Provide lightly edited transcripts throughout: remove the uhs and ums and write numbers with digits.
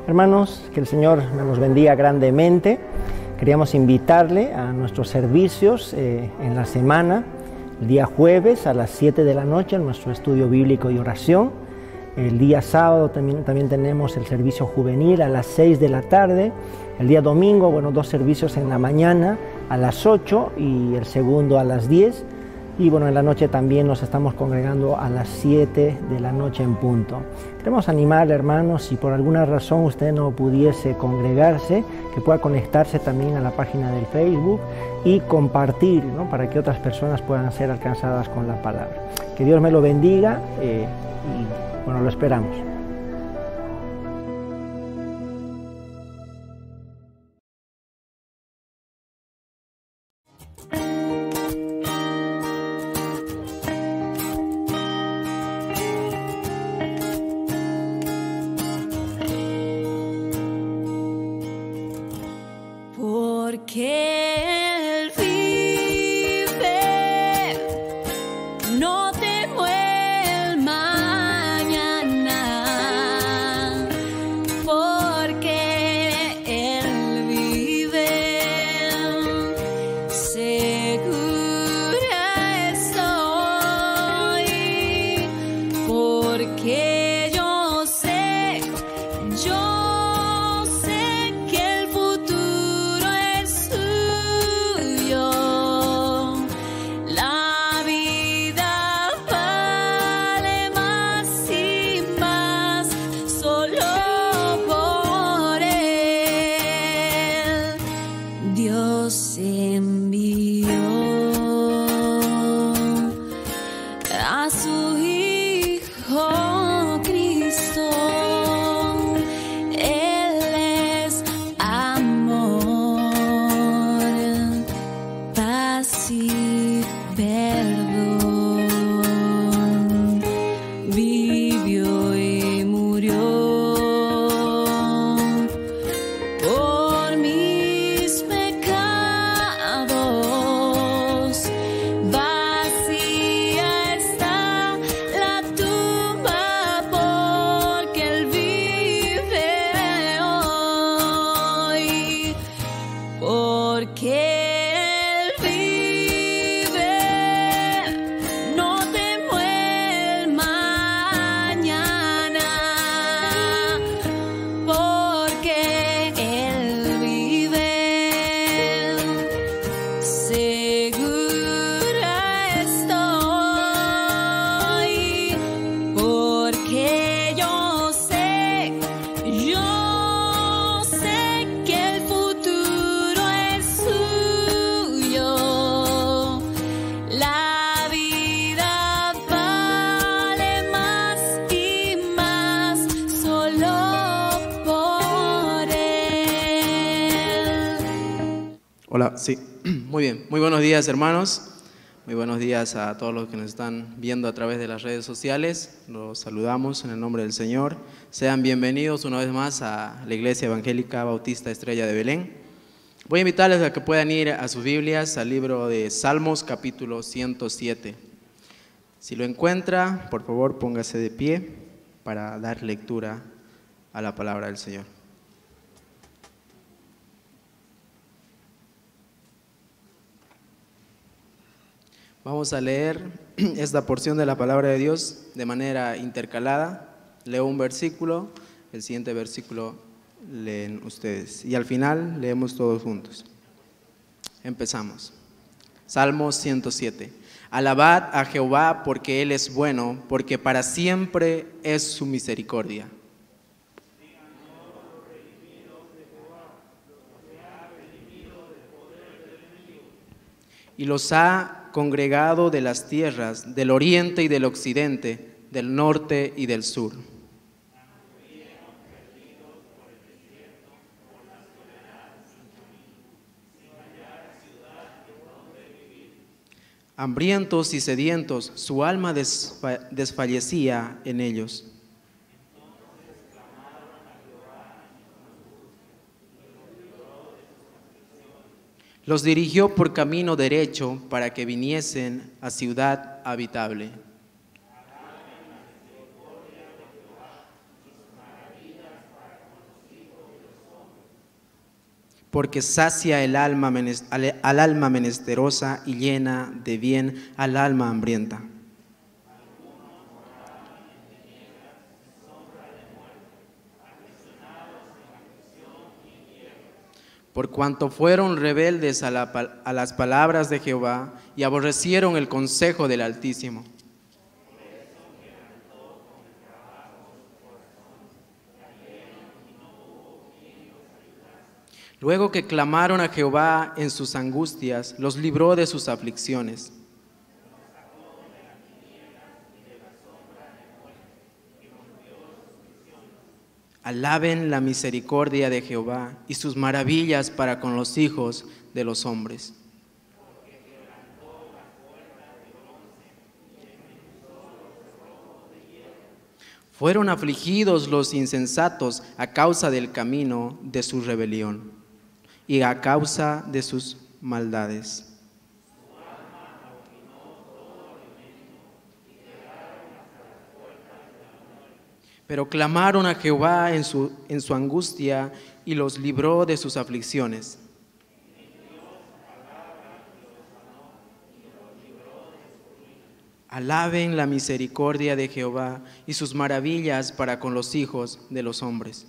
Hermanos, que el Señor nos bendiga grandemente. Queríamos invitarle a nuestros servicios en la semana, el día jueves a las 7 de la noche en nuestro estudio bíblico y oración. El día sábado también tenemos el servicio juvenil a las 6 de la tarde. El día domingo, dos servicios en la mañana a las 8 y el segundo a las 10. Y en la noche también nos estamos congregando a las 7 de la noche en punto. Queremos animarle, hermanos, si por alguna razón usted no pudiese congregarse, que pueda conectarse también a la página del Facebook y compartir, para que otras personas puedan ser alcanzadas con la palabra. Que Dios me lo bendiga y lo esperamos. Hola, sí, muy bien. Muy buenos días, hermanos. Muy buenos días a todos los que nos están viendo a través de las redes sociales. Los saludamos en el nombre del Señor. Sean bienvenidos una vez más a la Iglesia Evangélica Bautista Estrella de Belén. Voy a invitarles a que puedan ir a sus Biblias, al libro de Salmos, capítulo 107. Si lo encuentra, por favor, póngase de pie para dar lectura a la palabra del Señor. Vamos a leer esta porción de la palabra de Dios de manera intercalada. Leo un versículo, el siguiente versículo leen ustedes y al final leemos todos juntos. Empezamos. Salmo 107. Alabad a Jehová porque Él es bueno, porque para siempre es su misericordia. Y los ha congregado de las tierras, del oriente y del occidente, del norte y del sur. Hambrientos y sedientos, su alma desfallecía en ellos. Los dirigió por camino derecho para que viniesen a ciudad habitable. porque sacia el alma al alma menesterosa y llena de bien al alma hambrienta. Por cuanto fueron rebeldes a las palabras de Jehová y aborrecieron el consejo del Altísimo. Luego que clamaron a Jehová en sus angustias, los libró de sus aflicciones. Alaben la misericordia de Jehová y sus maravillas para con los hijos de los hombres. Fueron afligidos los insensatos a causa del camino de su rebelión y a causa de sus maldades. Pero clamaron a Jehová en su angustia y los libró de sus aflicciones. Alaben la misericordia de Jehová y sus maravillas para con los hijos de los hombres.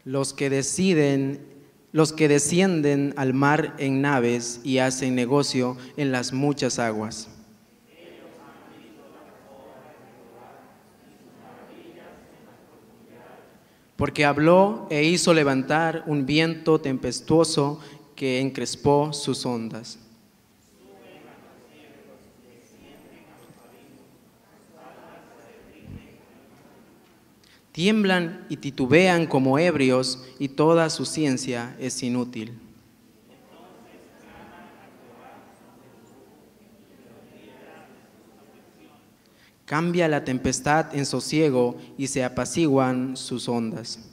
Los que descienden al mar en naves y hacen negocio en las muchas aguas. Porque habló e hizo levantar un viento tempestuoso que encrespó sus ondas. Tiemblan y titubean como ebrios, y toda su ciencia es inútil. Cambia la tempestad en sosiego y se apaciguan sus ondas.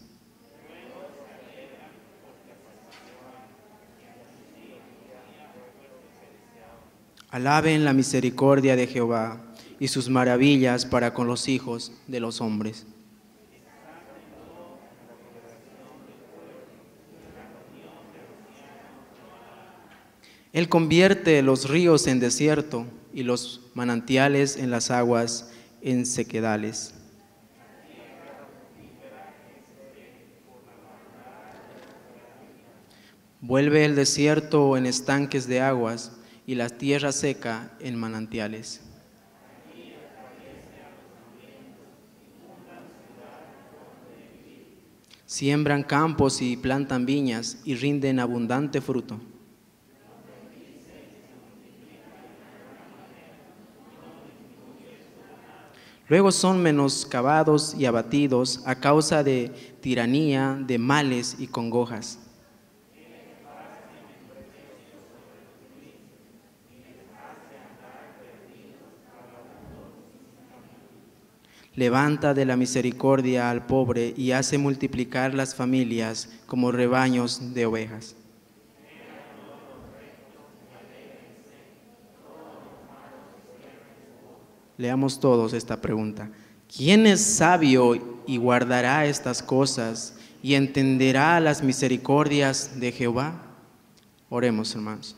Alaben la misericordia de Jehová y sus maravillas para con los hijos de los hombres. Él convierte los ríos en desierto y los manantiales en las aguas en sequedales. Vuelve el desierto en estanques de aguas y la tierra seca en manantiales. Siembran campos y plantan viñas y rinden abundante fruto. Luego son menoscabados y abatidos a causa de tiranía, de males y congojas. Levanta de la misericordia al pobre y hace multiplicar las familias como rebaños de ovejas. Leamos todos esta pregunta. ¿Quién es sabio y guardará estas cosas y entenderá las misericordias de Jehová? Oremos, hermanos.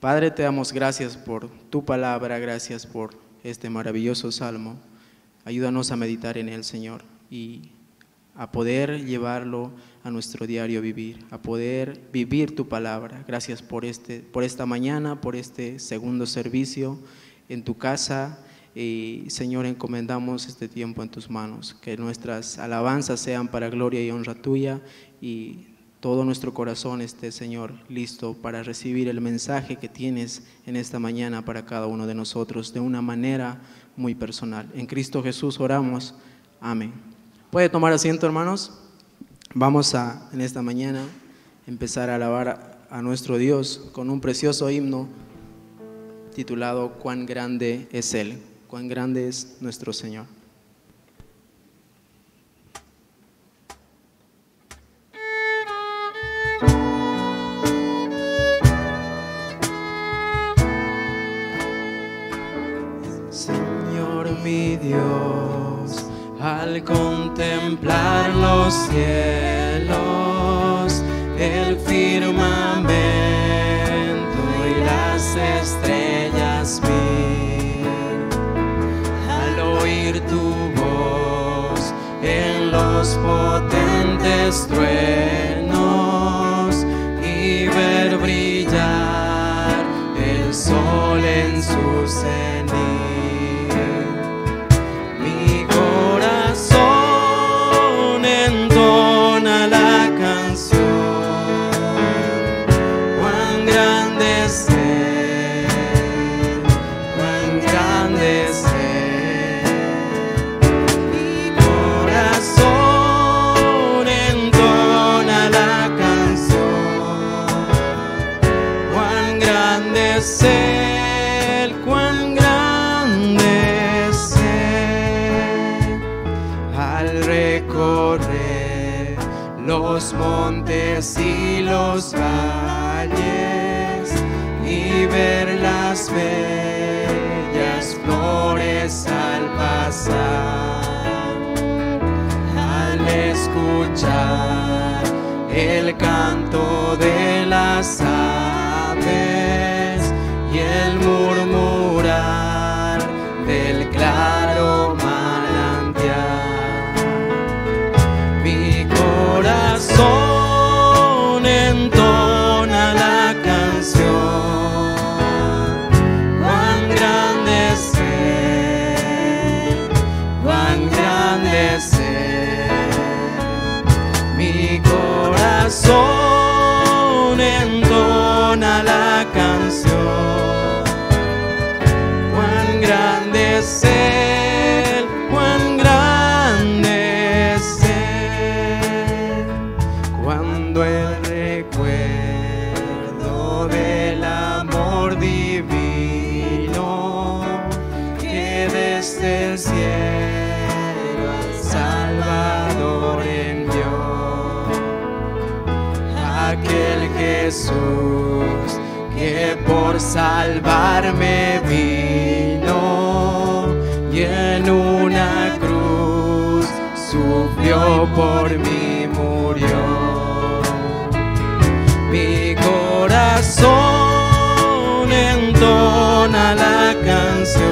Padre, te damos gracias por tu palabra, gracias por este maravilloso salmo. Ayúdanos a meditar en él, Señor, y a poder llevarlo a nuestro diario vivir, a poder vivir tu palabra. Gracias por esta mañana, por este segundo servicio en tu casa. Y Señor, encomendamos este tiempo en tus manos, que nuestras alabanzas sean para gloria y honra tuya y todo nuestro corazón esté, Señor, listo para recibir el mensaje que tienes en esta mañana para cada uno de nosotros de una manera muy personal. En Cristo Jesús oramos. Amén. ¿Puede tomar asiento, hermanos? Vamos a, en esta mañana, empezar a alabar a nuestro Dios con un precioso himno titulado «Cuán grande es Él». Cuán grande es nuestro Señor. Señor mi Dios, al contemplar los cielos, el firmamento y las estrellas vi, al oír tu voz en los potentes truenos y ver brillar el sol en su cenit. Mi corazón entona la canción, cuán grande es Él, cuán grande es Él. Mi corazón entona la canción, cuán grande es Él, cuán grande es Él. Al recorrer los montes y los valles y ver las bellas flores al pasar, al escuchar el canto de las aves y el murmurar del claro manantial, mi corazón entona la canción, cuán grande es Él, cuán grande es Él. Mi corazón entona la canción, cuán grande es Él, cuán grande es Él. Cuando el recuerdo del amor divino que desde el cielo al Salvador envió, aquel Jesús que por salvarme vino y en una cruz sufrió por mí, murió. Mi corazón entona la canción,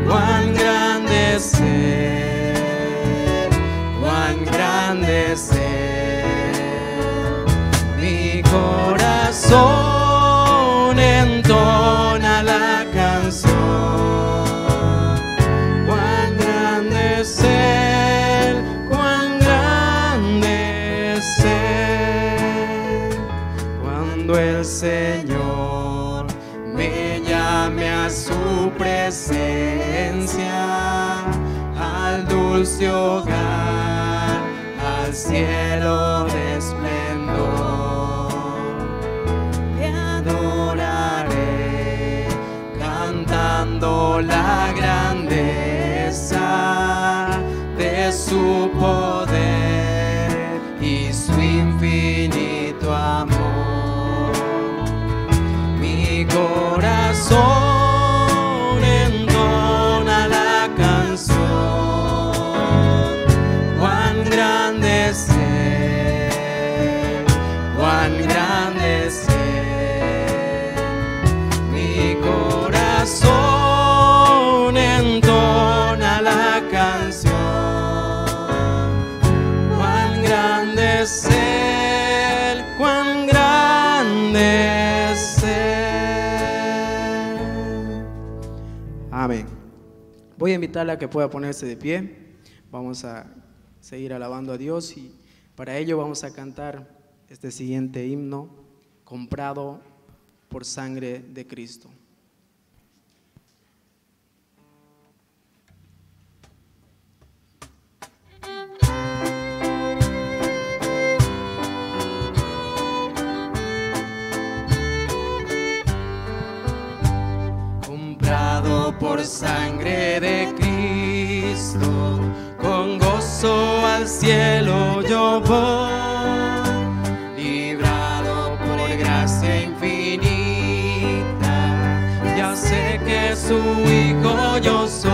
cuán grande es Él, cuán grande es Él. Mi corazón entona la canción, cuán grande es Él, cuán grande es Él. Cuando el Señor me llame a su presencia, al dulce hogar, al cielo de esplendor, te adoraré cantando la grandeza de su poder y su infinito amor. Mi corazón entona la canción, cuán grande es Él, cuán grande es Él. Mi corazón entona la canción, cuán grande es Él, cuán grande es Él. Amén. Voy a invitarla a que pueda ponerse de pie. Vamos a seguir alabando a Dios y para ello vamos a cantar este siguiente himno, comprado por sangre de Cristo. Comprado por sangre de Cristo, con gozo al cielo yo voy, librado por gracia infinita, ya sé que su hijo yo soy.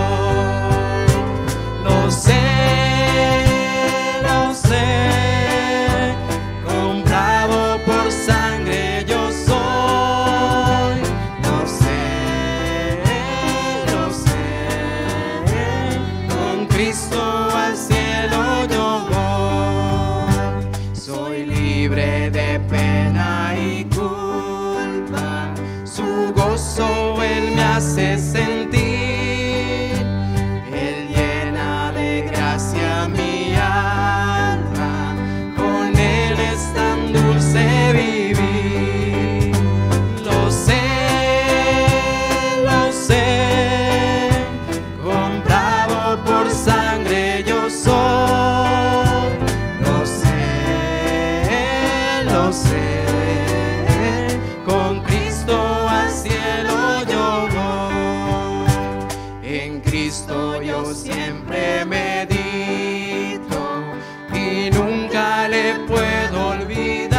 Cristo al cielo yo voy. Soy libre de pena y culpa, su gozo Él me hace sentir. Él llena de gracia mi alma, con Él es tan dulce vivir. Lo sé, comprado por sangre yo soy. Lo sé, con Cristo al cielo yo voy. En Cristo yo siempre medito y nunca le puedo olvidar.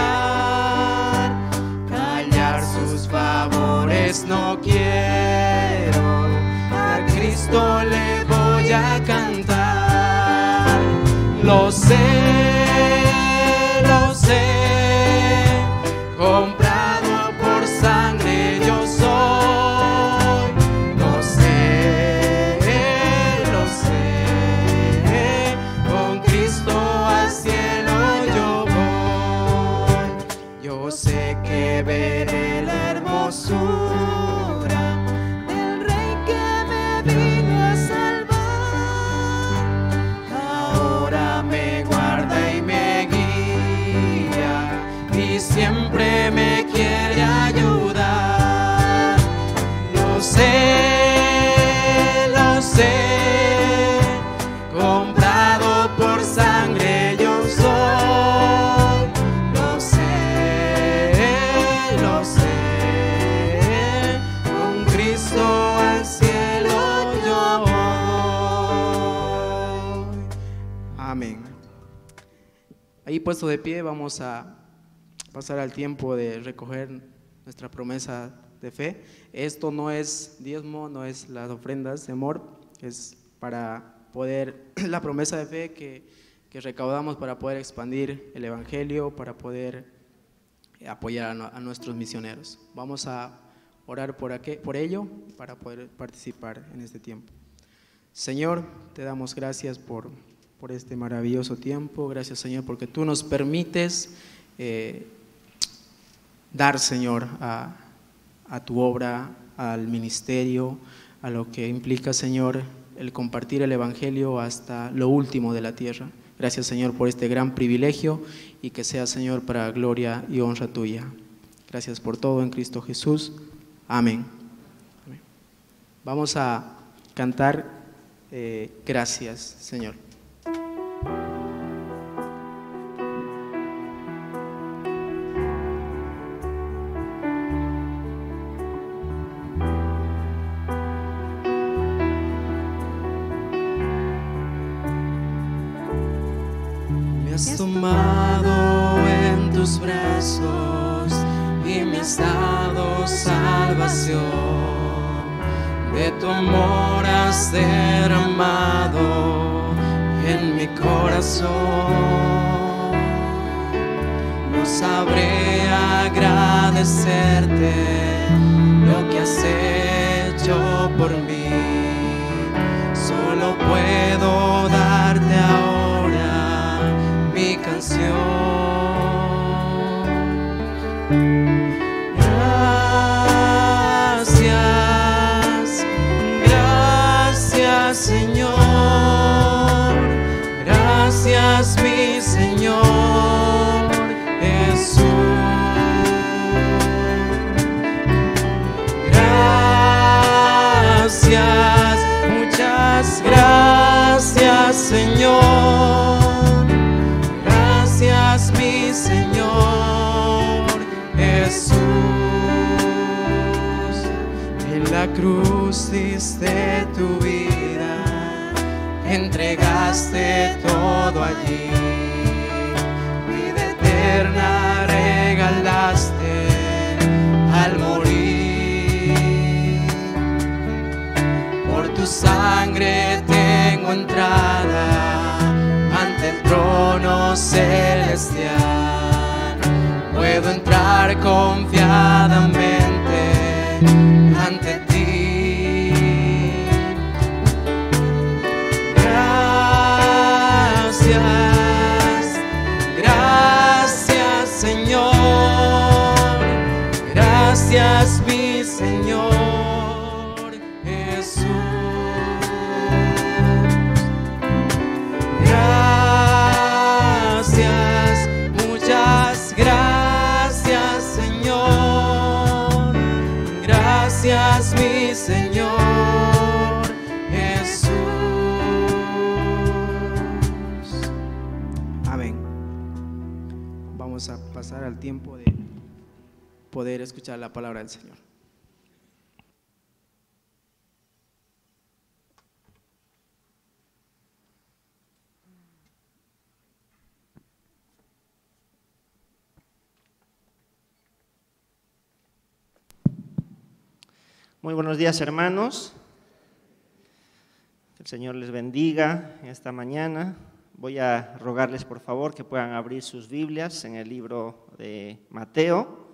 Callar sus favores no quiero, a Cristo le voy a cantar. Lo sé, comprado por sangre yo soy. Lo sé, con Cristo al cielo yo voy. Yo sé que veré la hermosura del Rey que me vino a salvar. Ahora me guarda y me guía y siempre me quiere ayudar. Lo sé, comprado por sangre yo soy. Lo sé, con Cristo al cielo yo voy. Amén. Ahí puesto de pie vamos a pasar al tiempo de recoger nuestra promesa de fe. Esto no es diezmo, no es las ofrendas de amor, es para poder, la promesa de fe que recaudamos para poder expandir el Evangelio, para poder apoyar a nuestros misioneros. Vamos a orar por ello, para poder participar en este tiempo. Señor, te damos gracias por este maravilloso tiempo. Gracias, Señor, porque tú nos permites dar, Señor, a tu obra, al ministerio, a lo que implica, Señor, el compartir el Evangelio hasta lo último de la tierra. Gracias, Señor, por este gran privilegio y que sea, Señor, para gloria y honra tuya. Gracias por todo en Cristo Jesús. Amén. Amén. Vamos a cantar gracias, Señor. Me has tomado en tus brazos y me has dado salvación. De tu amor has derramado en mi corazón. No sabré agradecerte lo que has hecho por mí. Solo puedo darte ahora mi canción. Gracias, Señor. Gracias, mi Señor Jesús. Gracias, muchas gracias, Señor. Gracias, mi Señor Jesús. En la cruz diste tu vida, entregaste todo allí. Vida eterna regalaste al morir. Por tu sangre tengo entrada ante el trono celestial. Puedo entrar confiadamente ante ti. Gracias. Gracias, muchas gracias, Señor. Gracias, mi Señor Jesús. Amén. Vamos a pasar al tiempo de poder escuchar la palabra del Señor. Muy buenos días, hermanos. Que el Señor les bendiga en esta mañana. Voy a rogarles, por favor, que puedan abrir sus Biblias en el libro de Mateo.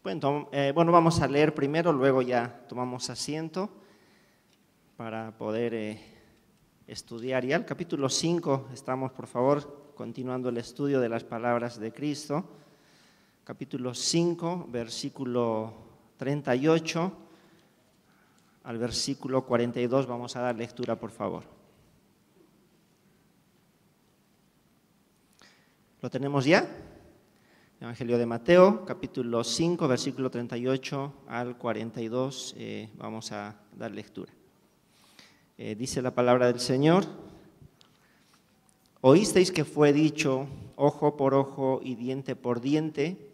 Bueno, vamos a leer primero, luego ya tomamos asiento para poder estudiar. Ya el capítulo 5, estamos, por favor, continuando el estudio de las palabras de Cristo. Capítulo 5, versículo 38 al versículo 42, vamos a dar lectura, por favor. ¿Lo tenemos ya? Evangelio de Mateo, capítulo 5, versículo 38 al 42, vamos a dar lectura. Dice la palabra del Señor: Oísteis que fue dicho, ojo por ojo y diente por diente,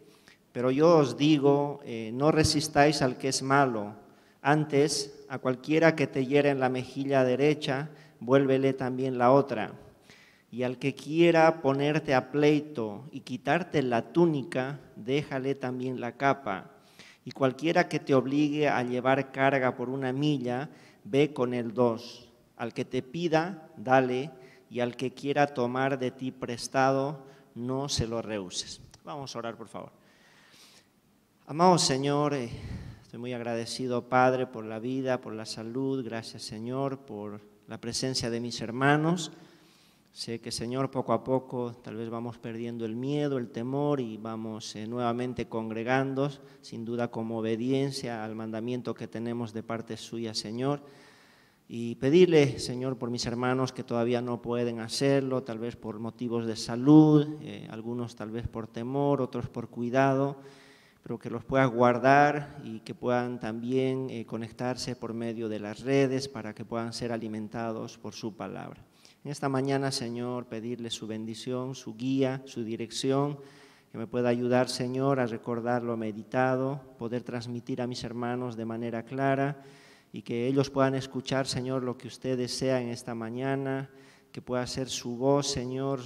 pero yo os digo, no resistáis al que es malo, antes a cualquiera que te hiera en la mejilla derecha, vuélvele también la otra. Y al que quiera ponerte a pleito y quitarte la túnica, déjale también la capa. Y cualquiera que te obligue a llevar carga por 1 milla, ve con él 2. Al que te pida, dale, y al que quiera tomar de ti prestado, no se lo rehuses. Vamos a orar, por favor. Amado Señor, estoy muy agradecido, Padre, por la vida, por la salud. Gracias, Señor, por la presencia de mis hermanos. Sé que, Señor, poco a poco tal vez vamos perdiendo el miedo, el temor y vamos nuevamente congregando, sin duda como obediencia al mandamiento que tenemos de parte suya, Señor. Y pedirle, Señor, por mis hermanos que todavía no pueden hacerlo, tal vez por motivos de salud, algunos tal vez por temor, otros por cuidado, pero que los puedas guardar y que puedan también conectarse por medio de las redes para que puedan ser alimentados por su palabra. En esta mañana, Señor, pedirle su bendición, su guía, su dirección, que me pueda ayudar, Señor, a recordar lo meditado, poder transmitir a mis hermanos de manera clara y que ellos puedan escuchar, Señor, lo que usted desea en esta mañana, que pueda ser su voz, Señor,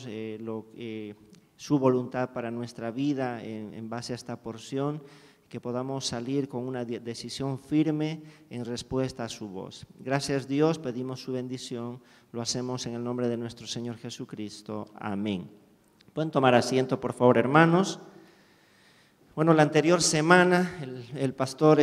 su voluntad para nuestra vida en base a esta porción, que podamos salir con una decisión firme en respuesta a su voz. Gracias, Dios, pedimos su bendición, lo hacemos en el nombre de nuestro Señor Jesucristo. Amén. Pueden tomar asiento, por favor, hermanos. Bueno, la anterior semana el pastor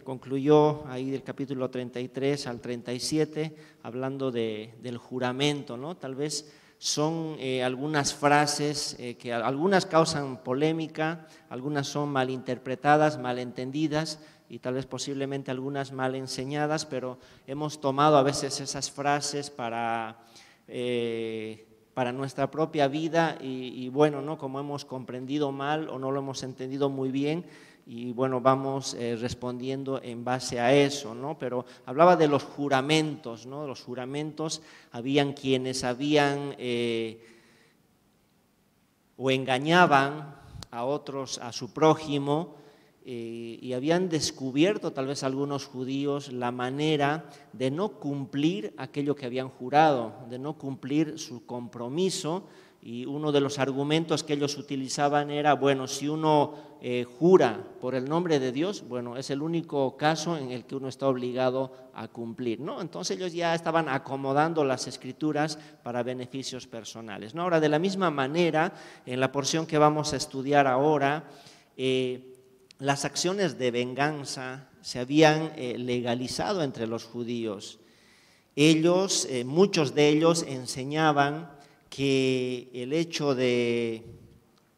concluyó ahí del capítulo 33 al 37 hablando del juramento, ¿no? Tal vez son algunas frases que algunas causan polémica, algunas son malinterpretadas, malentendidas y tal vez posiblemente algunas mal enseñadas, pero hemos tomado a veces esas frases para nuestra propia vida y bueno, ¿no? Como hemos comprendido mal o no lo hemos entendido muy bien y bueno, vamos respondiendo en base a eso, ¿no? Pero hablaba de los juramentos, ¿no? Los juramentos, habían quienes habían o engañaban a otros, a su prójimo, y habían descubierto tal vez algunos judíos la manera de no cumplir aquello que habían jurado, de no cumplir su compromiso, y uno de los argumentos que ellos utilizaban era, bueno, si uno jura por el nombre de Dios, bueno, es el único caso en el que uno está obligado a cumplir, ¿no? Entonces ellos ya estaban acomodando las escrituras para beneficios personales, ¿no? Ahora, de la misma manera, en la porción que vamos a estudiar ahora, las acciones de venganza se habían legalizado entre los judíos. Ellos, muchos de ellos enseñaban que el hecho de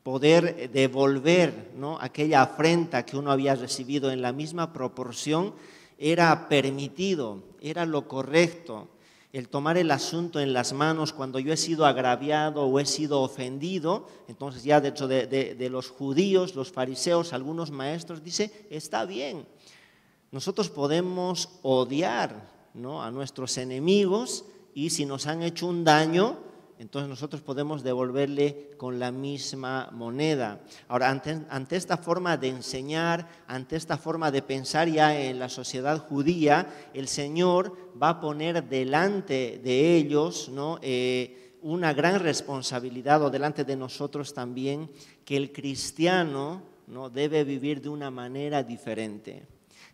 poder devolver, ¿no?, aquella afrenta que uno había recibido en la misma proporción, era permitido, era lo correcto. El tomar el asunto en las manos cuando yo he sido agraviado o he sido ofendido, entonces ya dentro de los judíos, los fariseos, algunos maestros, dice, está bien. Nosotros podemos odiar, ¿no?, a nuestros enemigos, y si nos han hecho un daño, entonces nosotros podemos devolverle con la misma moneda. Ahora, ante esta forma de enseñar, ante esta forma de pensar ya en la sociedad judía, el Señor va a poner delante de ellos, ¿no?, una gran responsabilidad, o delante de nosotros también, que el cristiano, ¿no?, debe vivir de una manera diferente.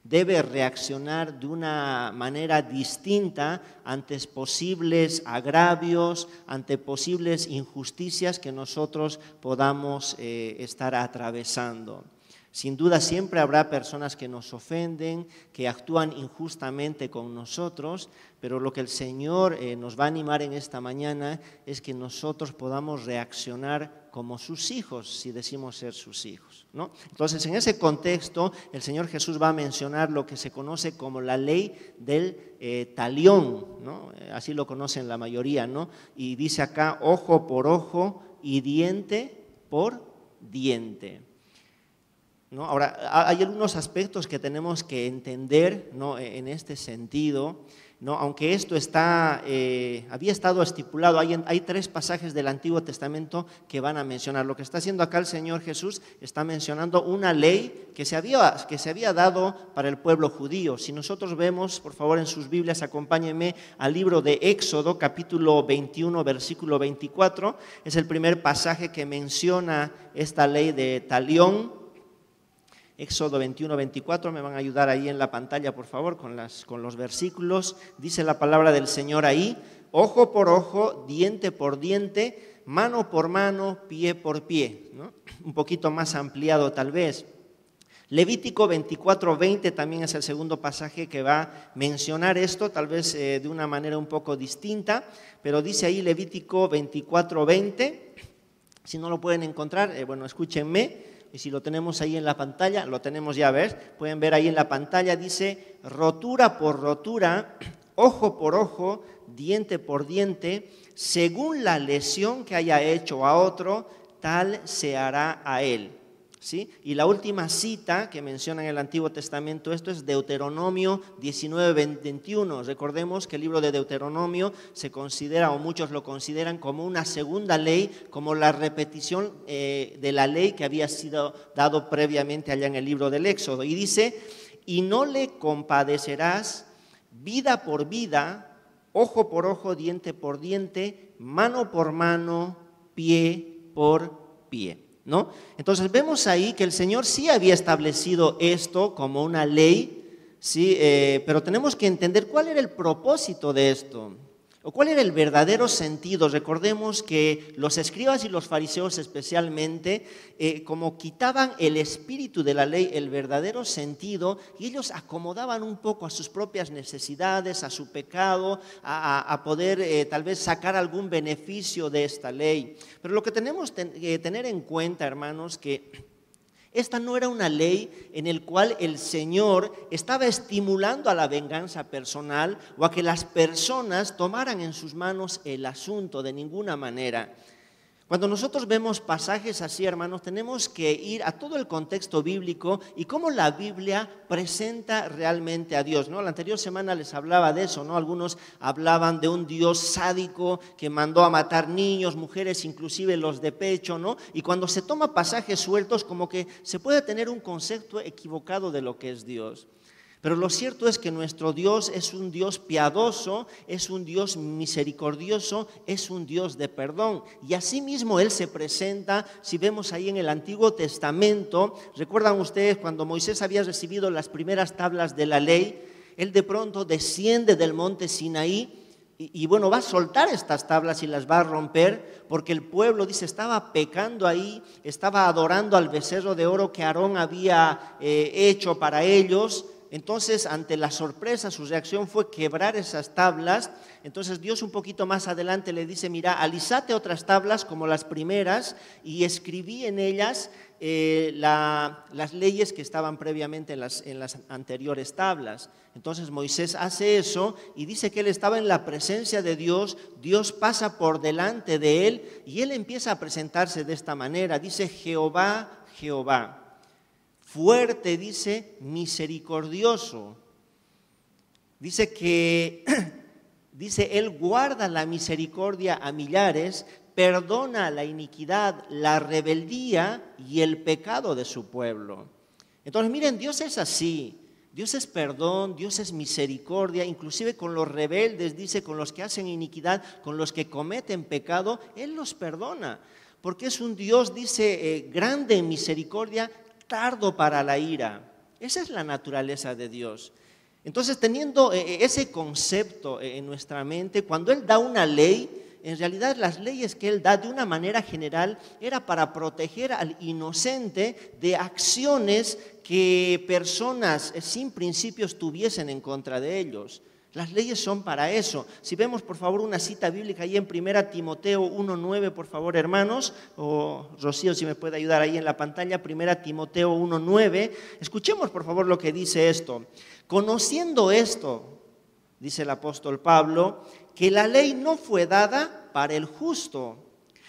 Debe reaccionar de una manera distinta ante posibles agravios, ante posibles injusticias que nosotros podamos estar atravesando. Sin duda siempre habrá personas que nos ofenden, que actúan injustamente con nosotros, pero lo que el Señor nos va a animar en esta mañana es que nosotros podamos reaccionar como sus hijos, si decimos ser sus hijos, ¿no? Entonces, en ese contexto, el Señor Jesús va a mencionar lo que se conoce como la ley del talión, ¿no? Así lo conocen la mayoría, ¿no? Y dice acá, ojo por ojo y diente por diente, ¿no? Ahora, hay algunos aspectos que tenemos que entender, ¿no?, en este sentido, ¿no? Aunque esto había estado estipulado, hay 3 pasajes del Antiguo Testamento que van a mencionar. Lo que está haciendo acá el Señor Jesús está mencionando una ley que se había dado para el pueblo judío. Si nosotros vemos, por favor, en sus Biblias, acompáñenme al libro de Éxodo, capítulo 21, versículo 24. Es el primer pasaje que menciona esta ley de talión. Éxodo 21, 24, me van a ayudar ahí en la pantalla, por favor, con los versículos. Dice la palabra del Señor ahí, ojo por ojo, diente por diente, mano por mano, pie por pie, ¿no? Un poquito más ampliado tal vez. Levítico 24, 20 también es el segundo pasaje que va a mencionar esto, tal vez de una manera un poco distinta, pero dice ahí Levítico 24, 20. Si no lo pueden encontrar, bueno, escúchenme. Y si lo tenemos ahí en la pantalla, lo tenemos ya, ¿ves? Pueden ver ahí en la pantalla, dice, rotura por rotura, ojo por ojo, diente por diente, según la lesión que haya hecho a otro, tal se hará a él. ¿Sí? Y la última cita que menciona en el Antiguo Testamento, esto es Deuteronomio 19, 21. Recordemos que el libro de Deuteronomio se considera, o muchos lo consideran, como una segunda ley, como la repetición de la ley que había sido dado previamente allá en el libro del Éxodo. Y dice, y no le compadecerás vida por vida, ojo por ojo, diente por diente, mano por mano, pie por pie, ¿no? Entonces vemos ahí que el Señor sí había establecido esto como una ley, ¿sí? Pero tenemos que entender cuál era el propósito de esto, o cuál era el verdadero sentido. Recordemos que los escribas y los fariseos especialmente, como quitaban el espíritu de la ley, el verdadero sentido, y ellos acomodaban un poco a sus propias necesidades, a su pecado, a poder tal vez sacar algún beneficio de esta ley. Pero lo que tenemos que tener en cuenta, hermanos, que esta no era una ley en la cual el Señor estaba estimulando a la venganza personal o a que las personas tomaran en sus manos el asunto de ninguna manera. Cuando nosotros vemos pasajes así, hermanos, tenemos que ir a todo el contexto bíblico y cómo la Biblia presenta realmente a Dios, ¿no? La anterior semana les hablaba de eso, ¿no? Algunos hablaban de un Dios sádico que mandó a matar niños, mujeres, inclusive los de pecho, ¿no? Y cuando se toma pasajes sueltos, como que se puede tener un concepto equivocado de lo que es Dios. Pero lo cierto es que nuestro Dios es un Dios piadoso, es un Dios misericordioso, es un Dios de perdón. Y asimismo Él se presenta, si vemos ahí en el Antiguo Testamento, recuerdan ustedes cuando Moisés había recibido las primeras tablas de la ley, Él de pronto desciende del monte Sinaí y bueno, va a soltar estas tablas y las va a romper porque el pueblo, dice, estaba pecando ahí, estaba adorando al becerro de oro que Aarón había hecho para ellos. entonces, ante la sorpresa, su reacción fue quebrar esas tablas. Entonces Dios un poquito más adelante le dice, mira, alisate otras tablas como las primeras y escribí en ellas las leyes que estaban previamente en las anteriores tablas. Entonces Moisés hace eso y dice que él estaba en la presencia de Dios, Dios pasa por delante de él y él empieza a presentarse de esta manera. Dice, Jehová, Jehová. Fuerte, dice, misericordioso. Dice que, él guarda la misericordia a millares, perdona la iniquidad, la rebeldía y el pecado de su pueblo. Entonces, miren, Dios es así. Dios es perdón, Dios es misericordia, inclusive con los rebeldes, dice, con los que hacen iniquidad, con los que cometen pecado, Él los perdona. Porque es un Dios, dice, grande en misericordia, tardo para la ira. Esa es la naturaleza de Dios. Entonces, teniendo ese concepto en nuestra mente, cuando Él da una ley, en realidad las leyes que Él da de una manera general era para proteger al inocente de acciones que personas sin principios tuviesen en contra de ellos. Las leyes son para eso. Si vemos, por favor, una cita bíblica ahí en 1 Timoteo 1:9, por favor, hermanos, o Rocío, si me puede ayudar ahí en la pantalla, 1 Timoteo 1:9. Escuchemos, por favor, lo que dice esto. Conociendo esto, dice el apóstol Pablo, que la ley no fue dada para el justo,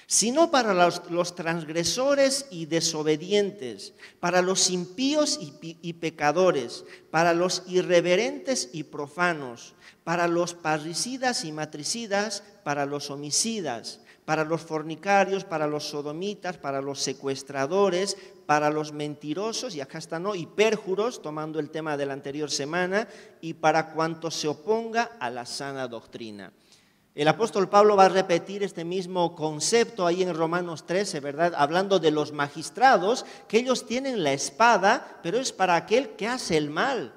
sino para los transgresores y desobedientes, para los impíos y pecadores, para los irreverentes y profanos, para los parricidas y matricidas, para los homicidas, para los fornicarios, para los sodomitas, para los secuestradores, para los mentirosos, y acá están, ¿no?, y pérjuros, tomando el tema de la anterior semana, y para cuanto se oponga a la sana doctrina. El apóstol Pablo va a repetir este mismo concepto ahí en Romanos 13, ¿verdad? Hablando de los magistrados, que ellos tienen la espada, pero es para aquel que hace el mal.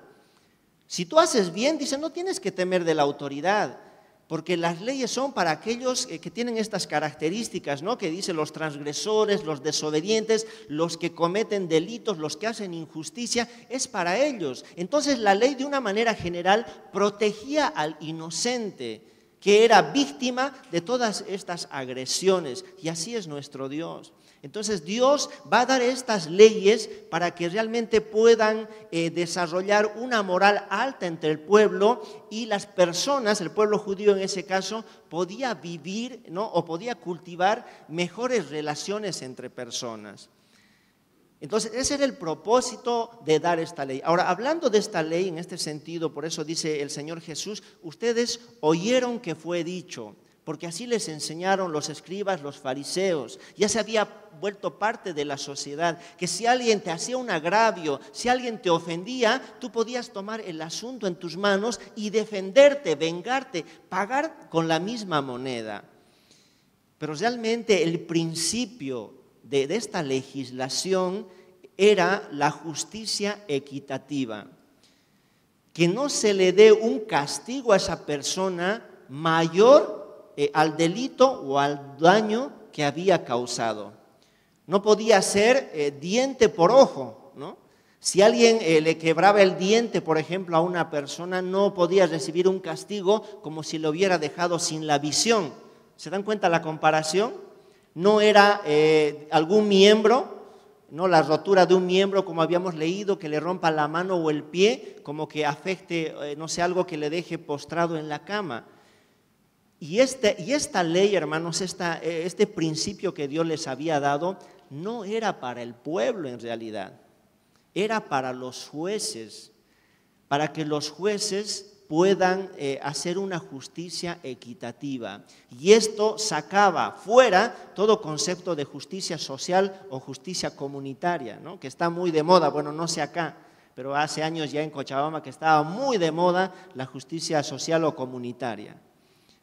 Si tú haces bien, dice, no tienes que temer de la autoridad, porque las leyes son para aquellos que tienen estas características, ¿no? Que dice los transgresores, los desobedientes, los que cometen delitos, los que hacen injusticia, es para ellos. Entonces la ley de una manera general protegía al inocente, que era víctima de todas estas agresiones, y así es nuestro Dios. Entonces Dios va a dar estas leyes para que realmente puedan desarrollar una moral alta entre el pueblo, y las personas, el pueblo judío en ese caso, podía vivir, ¿no?, o podía cultivar mejores relaciones entre personas. Entonces, ese era el propósito de dar esta ley. Ahora, hablando de esta ley en este sentido, por eso dice el Señor Jesús, ustedes oyeron que fue dicho, porque así les enseñaron los escribas, los fariseos. Ya se había vuelto parte de la sociedad, que si alguien te hacía un agravio, si alguien te ofendía, tú podías tomar el asunto en tus manos y defenderte, vengarte, pagar con la misma moneda. Pero realmente el principio de esta legislación era la justicia equitativa, que no se le dé un castigo a esa persona mayor al delito o al daño que había causado. No podía ser diente por ojo, ¿no? Si alguien le quebraba el diente, por ejemplo, a una persona, no podía recibir un castigo como si lo hubiera dejado sin la visión. ¿Se dan cuenta la comparación? No era algún miembro, no la rotura de un miembro como habíamos leído, que le rompa la mano o el pie, como que afecte, no sé, algo que le deje postrado en la cama. Y esta ley, hermanos, este principio que Dios les había dado, no era para el pueblo en realidad, era para los jueces, para que los jueces puedan hacer una justicia equitativa. Y esto sacaba fuera todo concepto de justicia social o justicia comunitaria, ¿no?, que está muy de moda. Bueno, no sé acá, pero hace años ya en Cochabamba que estaba muy de moda la justicia social o comunitaria.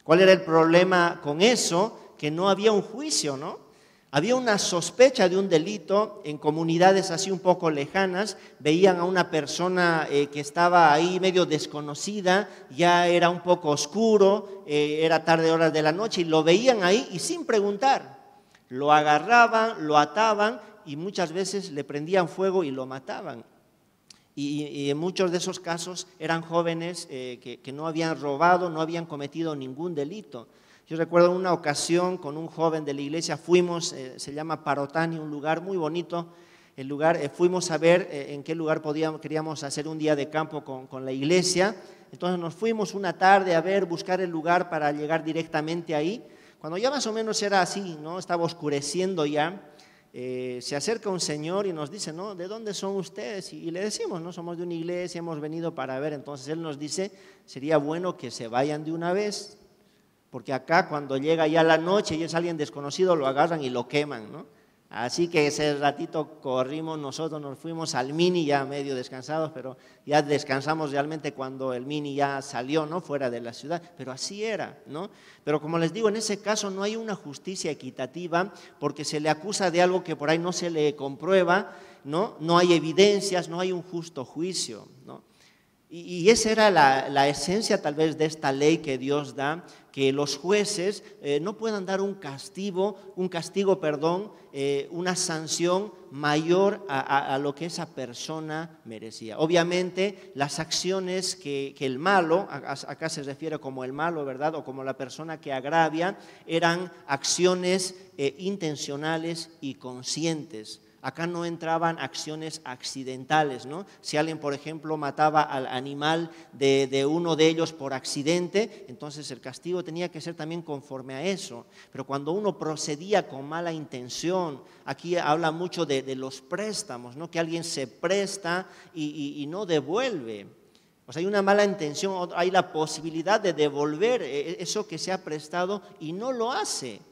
¿Cuál era el problema con eso? Que no había un juicio, ¿no? Había una sospecha de un delito en comunidades así un poco lejanas, veían a una persona que estaba ahí medio desconocida, ya era un poco oscuro, era tarde horas de la noche, y lo veían ahí y sin preguntar, lo agarraban, lo ataban y muchas veces le prendían fuego y lo mataban. Y en muchos de esos casos eran jóvenes que no habían robado, no habían cometido ningún delito. Yo recuerdo una ocasión con un joven de la iglesia, fuimos, se llama Parotani, un lugar muy bonito, el lugar, fuimos a ver en qué lugar queríamos hacer un día de campo con la iglesia. Entonces nos fuimos una tarde a ver, buscar el lugar para llegar directamente ahí. Cuando ya más o menos era así, ¿no? Estaba oscureciendo ya, se acerca un señor y nos dice, ¿no? ¿De dónde son ustedes? Y le decimos, no, somos de una iglesia, hemos venido para ver. Entonces él nos dice, sería bueno que se vayan de una vez, porque acá cuando llega ya la noche y es alguien desconocido, lo agarran y lo queman, ¿no? Así que ese ratito corrimos, nosotros nos fuimos al Mini ya medio descansados, pero ya descansamos realmente cuando el Mini ya salió, ¿no? Fuera de la ciudad, pero así era, ¿no? Pero como les digo, en ese caso no hay una justicia equitativa porque se le acusa de algo que por ahí no se le comprueba, ¿no? No hay evidencias, no hay un justo juicio, ¿no? Y esa era la esencia tal vez de esta ley que Dios da, que los jueces no puedan dar un castigo, una sanción mayor a lo que esa persona merecía. Obviamente las acciones que el malo, acá se refiere como el malo, ¿verdad? O como la persona que agravia, eran acciones intencionales y conscientes. Acá no entraban acciones accidentales, ¿no? Si alguien, por ejemplo, mataba al animal de uno de ellos por accidente, entonces el castigo tenía que ser también conforme a eso. Pero cuando uno procedía con mala intención, aquí habla mucho de los préstamos, ¿no? Que alguien se presta y no devuelve. O sea, hay una mala intención, hay la posibilidad de devolver eso que se ha prestado y no lo hace.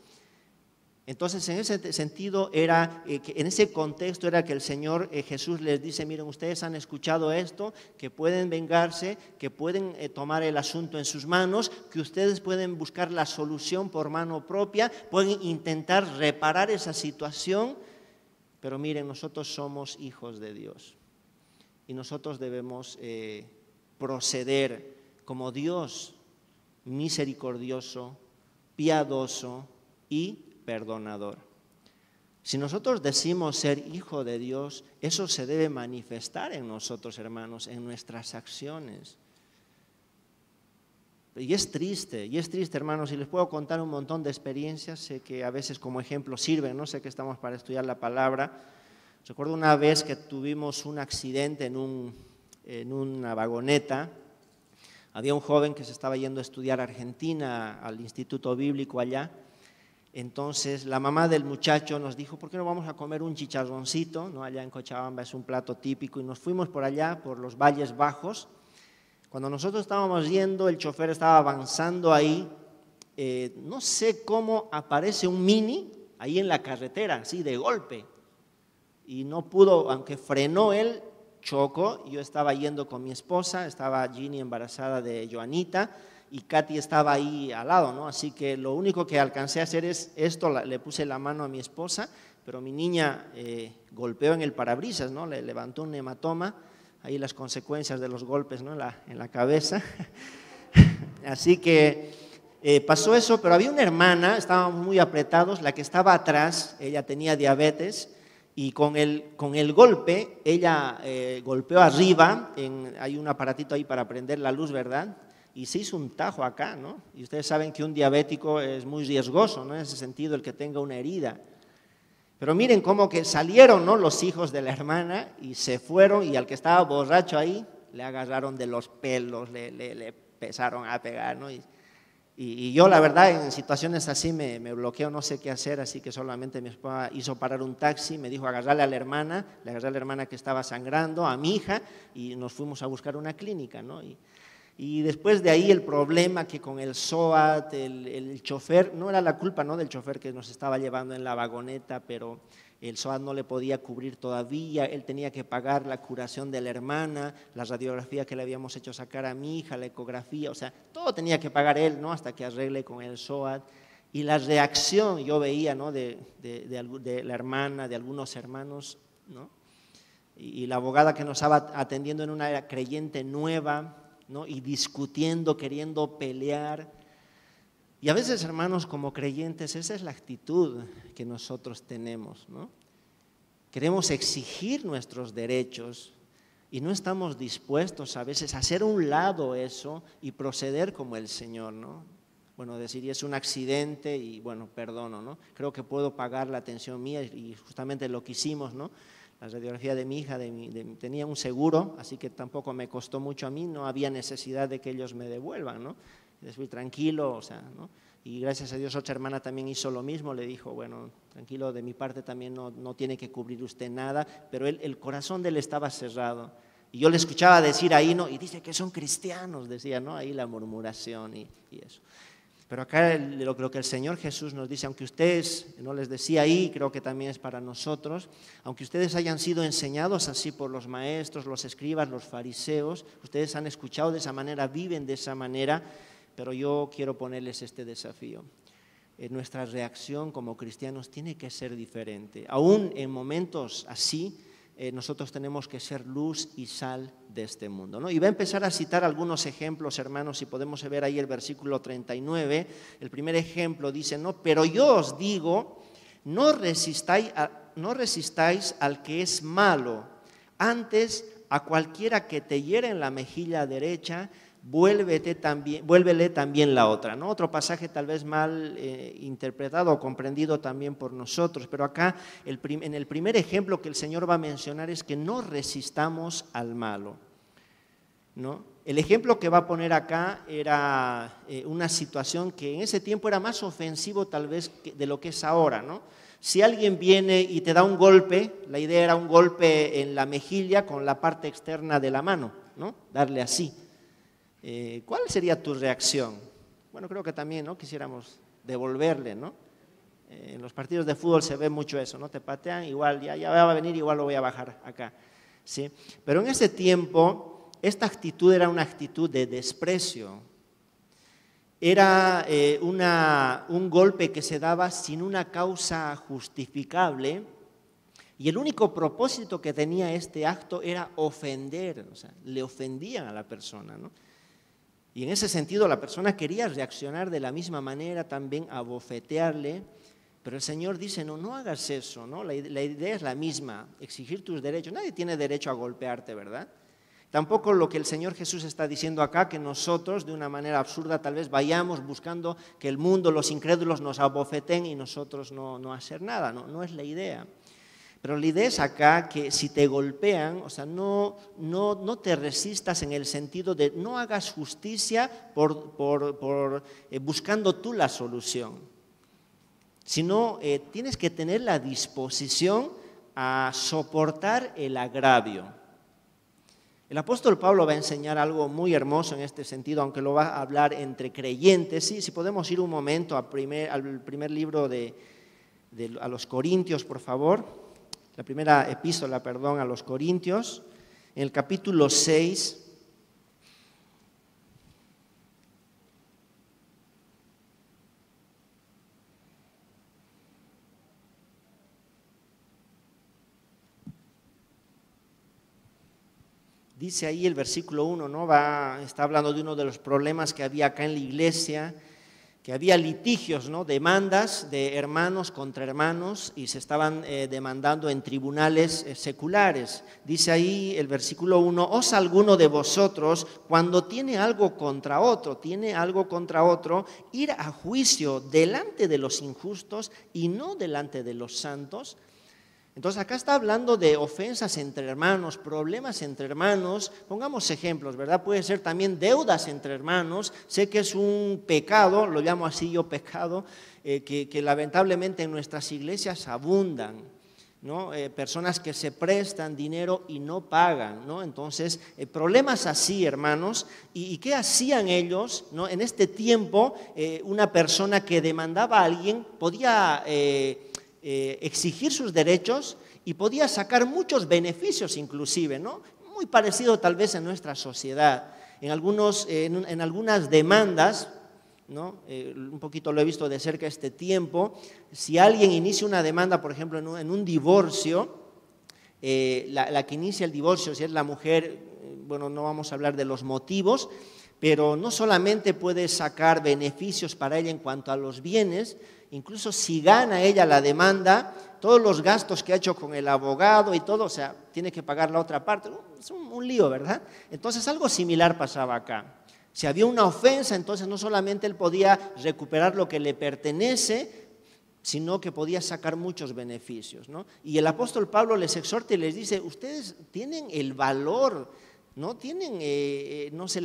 Entonces, en ese sentido, en ese contexto era que el Señor Jesús les dice, miren, ustedes han escuchado esto, que pueden vengarse, que pueden tomar el asunto en sus manos, que ustedes pueden buscar la solución por mano propia, pueden intentar reparar esa situación, pero miren, nosotros somos hijos de Dios y nosotros debemos proceder como Dios misericordioso, piadoso y perdonador. Si nosotros decimos ser hijo de Dios, eso se debe manifestar en nosotros, hermanos, en nuestras acciones. Y es triste, hermanos, y les puedo contar un montón de experiencias, sé que a veces como ejemplo sirven, no sé que estamos para estudiar la palabra. Recuerdo una vez que tuvimos un accidente en una vagoneta. Había un joven que se estaba yendo a estudiar a Argentina, al Instituto Bíblico allá. Entonces la mamá del muchacho nos dijo, ¿por qué no vamos a comer un chicharroncito? ¿No? Allá en Cochabamba es un plato típico y nos fuimos por allá, por los Valles Bajos. Cuando nosotros estábamos yendo, el chofer estaba avanzando ahí, no sé cómo aparece un Mini ahí en la carretera, así de golpe. Y no pudo, aunque frenó él, chocó. Yo estaba yendo con mi esposa, estaba Ginny embarazada de Joanita, y Katy estaba ahí al lado, ¿no? Así que lo único que alcancé a hacer es esto, le puse la mano a mi esposa, pero mi niña golpeó en el parabrisas, ¿no? Le levantó un hematoma, ahí las consecuencias de los golpes, ¿no? en la cabeza. Así que pasó eso, pero había una hermana, estábamos muy apretados, la que estaba atrás, ella tenía diabetes, y con el golpe, ella golpeó arriba, hay un aparatito ahí para prender la luz, ¿verdad? Y se hizo un tajo acá, ¿no? Y ustedes saben que un diabético es muy riesgoso, ¿no? En ese sentido, el que tenga una herida. Pero miren cómo que salieron, ¿no? Los hijos de la hermana y se fueron, y al que estaba borracho ahí, le agarraron de los pelos, le empezaron a pegar, ¿no? Y yo, la verdad, en situaciones así me bloqueo, no sé qué hacer, así que solamente mi esposa hizo parar un taxi, me dijo agarrarle a la hermana, le agarré a la hermana que estaba sangrando, a mi hija, y nos fuimos a buscar una clínica, ¿no? Y después de ahí el problema que con el SOAT, el chofer, no era la culpa, ¿no? Del chofer que nos estaba llevando en la vagoneta, pero el SOAT no le podía cubrir todavía, él tenía que pagar la curación de la hermana, la radiografía que le habíamos hecho sacar a mi hija, la ecografía, o sea, todo tenía que pagar él, ¿no? Hasta que arregle con el SOAT. Y la reacción yo veía, ¿no? de la hermana, de algunos hermanos, ¿no? Y la abogada que nos estaba atendiendo en una creyente nueva, ¿no? Y discutiendo, queriendo pelear. Y a veces, hermanos, como creyentes, esa es la actitud que nosotros tenemos, ¿no? Queremos exigir nuestros derechos Y no estamos dispuestos a veces a hacer a un lado eso y proceder como el Señor, ¿no? Bueno, decir, y es un accidente y bueno, perdono, ¿no? Creo que puedo pagar la atención mía y justamente lo que hicimos, ¿no? La radiografía de mi hija, tenía un seguro, así que tampoco me costó mucho a mí, no había necesidad de que ellos me devuelvan, ¿no? Les fui tranquilo, o sea, ¿no? Y gracias a Dios otra hermana también hizo lo mismo, le dijo, bueno, tranquilo, de mi parte también no tiene que cubrir usted nada, pero el corazón de él estaba cerrado. Y yo le escuchaba decir ahí, ¿no? Y dice que son cristianos, decía, ¿no? Ahí la murmuración y eso. Pero acá lo que el Señor Jesús nos dice, aunque ustedes, no les decía ahí, creo que también es para nosotros, aunque ustedes hayan sido enseñados así por los maestros, los escribas, los fariseos, ustedes han escuchado de esa manera, viven de esa manera, pero yo quiero ponerles este desafío. Nuestra reacción como cristianos tiene que ser diferente. Aún en momentos así, nosotros tenemos que ser luz y sal de este mundo, ¿no? Y va a empezar a citar algunos ejemplos, hermanos, si podemos ver ahí el versículo 39. El primer ejemplo dice, ¿no? Pero yo os digo, no resistáis al que es malo, antes a cualquiera que te hiere en la mejilla derecha, vuélvele también la otra, ¿no? Otro pasaje tal vez mal interpretado o comprendido también por nosotros, pero acá en el primer ejemplo que el Señor va a mencionar es que no resistamos al malo, ¿no? El ejemplo que va a poner acá era una situación que en ese tiempo era más ofensivo tal vez de lo que es ahora, ¿no? Si alguien viene y te da un golpe, la idea era un golpe en la mejilla con la parte externa de la mano, ¿no? Darle así. ¿Cuál sería tu reacción? Bueno, creo que también, ¿no? Quisiéramos devolverle, ¿no? En los partidos de fútbol se ve mucho eso, ¿no? Te patean, igual, ya va a venir, igual lo voy a bajar acá, ¿sí? Pero en ese tiempo, esta actitud era una actitud de desprecio. Era un golpe que se daba sin una causa justificable y el único propósito que tenía este acto era ofender, o sea, le ofendían a la persona, ¿no? Y en ese sentido la persona quería reaccionar de la misma manera, también abofetearle, pero el Señor dice, no hagas eso, ¿no? La idea es la misma, exigir tus derechos. Nadie tiene derecho a golpearte, ¿verdad? Tampoco lo que el Señor Jesús está diciendo acá, que nosotros de una manera absurda tal vez vayamos buscando que el mundo, los incrédulos nos abofeten y nosotros no hacer nada, no es la idea. Pero la idea es acá que si te golpean, o sea, no te resistas en el sentido de no hagas justicia buscando tú la solución, sino tienes que tener la disposición a soportar el agravio. El apóstol Pablo va a enseñar algo muy hermoso en este sentido, aunque lo va a hablar entre creyentes. ¿Sí? Si podemos ir un momento al primer libro a los Corintios, por favor. La primera epístola, a los Corintios, en el capítulo 6. Dice ahí el versículo 1, ¿no? Está hablando de uno de los problemas que había acá en la iglesia, que había litigios, ¿no? Demandas de hermanos contra hermanos y se estaban demandando en tribunales seculares. Dice ahí el versículo 1, ¿os alguno de vosotros cuando tiene algo contra otro, ir a juicio delante de los injustos y no delante de los santos? Entonces acá está hablando de ofensas entre hermanos, problemas entre hermanos. Pongamos ejemplos, ¿verdad? Puede ser también deudas entre hermanos. Sé que es un pecado, lo llamo así yo pecado, que lamentablemente en nuestras iglesias abundan, ¿no? Personas que se prestan dinero y no pagan, ¿no? Entonces, problemas así, hermanos. ¿Y qué hacían ellos, ¿no? En este tiempo, una persona que demandaba a alguien podía exigir sus derechos y podía sacar muchos beneficios inclusive, ¿no? Muy parecido tal vez en nuestra sociedad. En algunas demandas, ¿no? Un poquito lo he visto de cerca este tiempo, si alguien inicia una demanda, por ejemplo, en un divorcio, la que inicia el divorcio, si es la mujer, bueno, no vamos a hablar de los motivos, pero no solamente puede sacar beneficios para ella en cuanto a los bienes, incluso si gana ella la demanda, todos los gastos que ha hecho con el abogado y todo, o sea, tiene que pagar la otra parte. Es un lío, ¿verdad? Entonces algo similar pasaba acá. Si había una ofensa, entonces no solamente él podía recuperar lo que le pertenece, sino que podía sacar muchos beneficios, ¿no? Y el apóstol Pablo les exhorta y les dice, ustedes tienen el valor, ¿no? Tienen,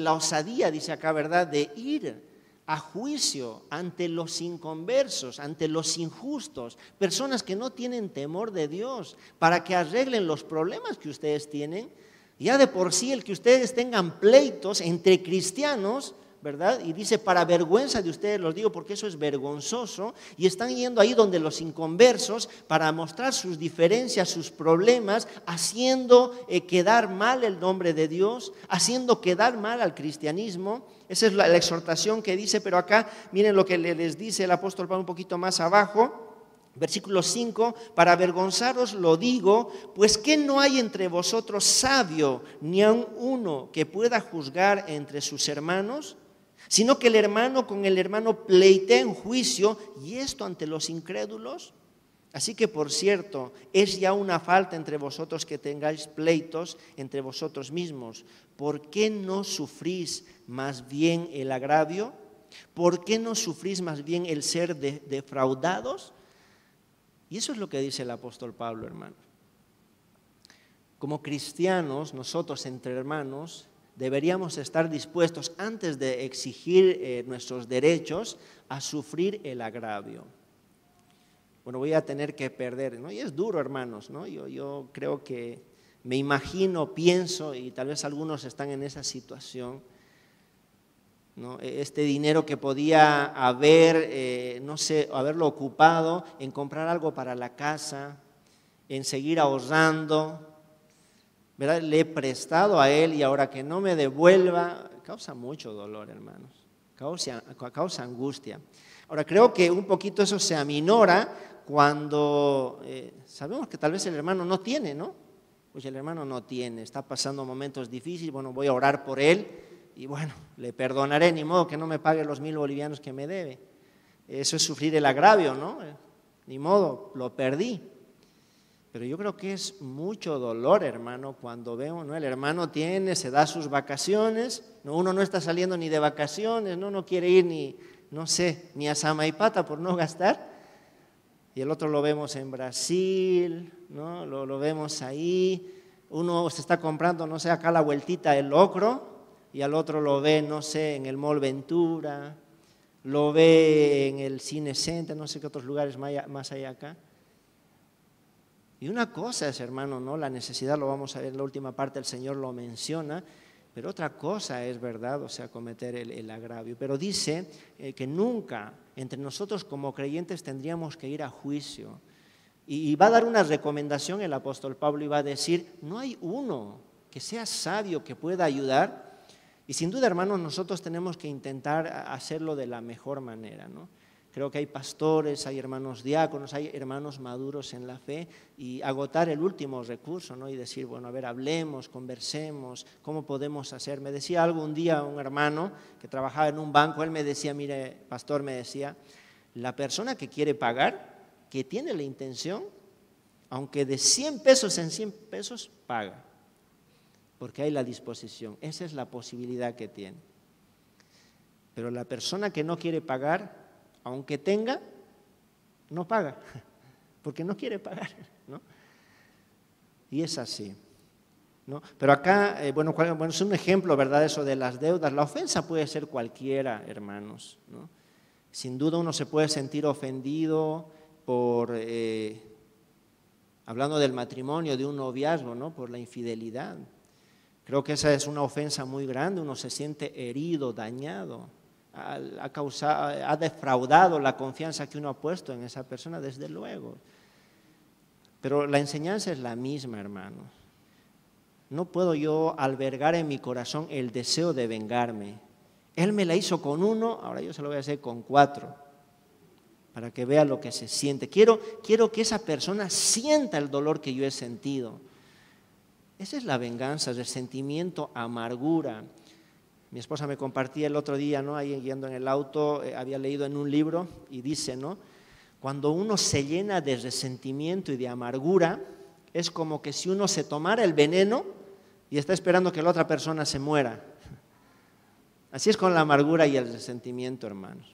la osadía, dice acá, ¿verdad?, de ir a juicio ante los inconversos, ante los injustos, personas que no tienen temor de Dios, para que arreglen los problemas que ustedes tienen. Ya de por sí el que ustedes tengan pleitos entre cristianos, ¿verdad? Y dice, para vergüenza de ustedes los digo, porque eso es vergonzoso, y están yendo ahí donde los inconversos para mostrar sus diferencias, sus problemas, haciendo quedar mal el nombre de Dios, haciendo quedar mal al cristianismo. Esa es la exhortación que dice, pero acá miren lo que les dice el apóstol Pablo un poquito más abajo. Versículo 5, para avergonzaros lo digo, pues que no hay entre vosotros sabio, ni aun uno que pueda juzgar entre sus hermanos, sino que el hermano con el hermano pleitea en juicio, y esto ante los incrédulos. Así que, por cierto, es ya una falta entre vosotros que tengáis pleitos entre vosotros mismos. ¿Por qué no sufrís más bien el agravio? ¿Por qué no sufrís más bien el ser defraudados? Y eso es lo que dice el apóstol Pablo, hermano. Como cristianos, nosotros entre hermanos, deberíamos estar dispuestos, antes de exigir nuestros derechos, a sufrir el agravio. Bueno, voy a tener que perder, ¿no? Y es duro, hermanos, ¿no? Yo creo que me imagino, pienso, y tal vez algunos están en esa situación, ¿no? Este dinero que podía haberlo ocupado en comprar algo para la casa, en seguir ahorrando, ¿verdad? Le he prestado a él y ahora que no me devuelva, causa mucho dolor, hermanos, causa angustia. Ahora, creo que un poquito eso se aminora cuando sabemos que tal vez el hermano no tiene, ¿no? Pues el hermano no tiene, está pasando momentos difíciles, bueno, voy a orar por él, y bueno, le perdonaré, ni modo que no me pague los 1,000 bolivianos que me debe. Eso es sufrir el agravio, ¿no? Ni modo, lo perdí. Pero yo creo que es mucho dolor, hermano, cuando vemos, ¿no? El hermano se da sus vacaciones, ¿no? Uno no está saliendo ni de vacaciones, no quiere ir ni a Samaipata por no gastar. Y el otro lo vemos en Brasil, ¿no? Lo vemos ahí. Uno se está comprando, no sé, acá la vueltita el locro, y al otro lo ve, no sé, en el Mall Ventura, lo ve en el Cine Center, no sé qué otros lugares más hay acá. Y una cosa es, hermano, ¿no? La necesidad, lo vamos a ver en la última parte, el Señor lo menciona, pero otra cosa es, ¿verdad? O sea, cometer el agravio. Pero dice que nunca entre nosotros como creyentes tendríamos que ir a juicio. Y va a dar una recomendación el apóstol Pablo y va a decir, no hay uno que sea sabio que pueda ayudar. Y sin duda, hermanos, nosotros tenemos que intentar hacerlo de la mejor manera, ¿no? Creo que hay pastores, hay hermanos diáconos, hay hermanos maduros en la fe, y agotar el último recurso, ¿no? Y decir, bueno, a ver, hablemos, conversemos, ¿cómo podemos hacer? Me decía algo un día un hermano que trabajaba en un banco, él me decía, mire, pastor, me decía, la persona que quiere pagar, que tiene la intención, aunque de 100 pesos en 100 pesos, paga. Porque hay la disposición, esa es la posibilidad que tiene. Pero la persona que no quiere pagar, aunque tenga, no paga, porque no quiere pagar, ¿no? Y es así, ¿no? Pero acá, bueno, es un ejemplo, ¿verdad? Eso de las deudas. La ofensa puede ser cualquiera, hermanos, ¿no? Sin duda uno se puede sentir ofendido por, hablando del matrimonio, de un noviazgo, ¿no? Por la infidelidad. Creo que esa es una ofensa muy grande, uno se siente herido, dañado, ha defraudado la confianza que uno ha puesto en esa persona, desde luego. Pero la enseñanza es la misma, hermanos. No puedo yo albergar en mi corazón el deseo de vengarme. Él me la hizo con 1, ahora yo se lo voy a hacer con 4, para que vea lo que se siente. Quiero que esa persona sienta el dolor que yo he sentido. Esa es la venganza, resentimiento, amargura. Mi esposa me compartía el otro día, ¿no? Ahí yendo en el auto, había leído en un libro y dice, ¿no? Cuando uno se llena de resentimiento y de amargura, es como que si uno se tomara el veneno y está esperando que la otra persona se muera. Así es con la amargura y el resentimiento, hermanos.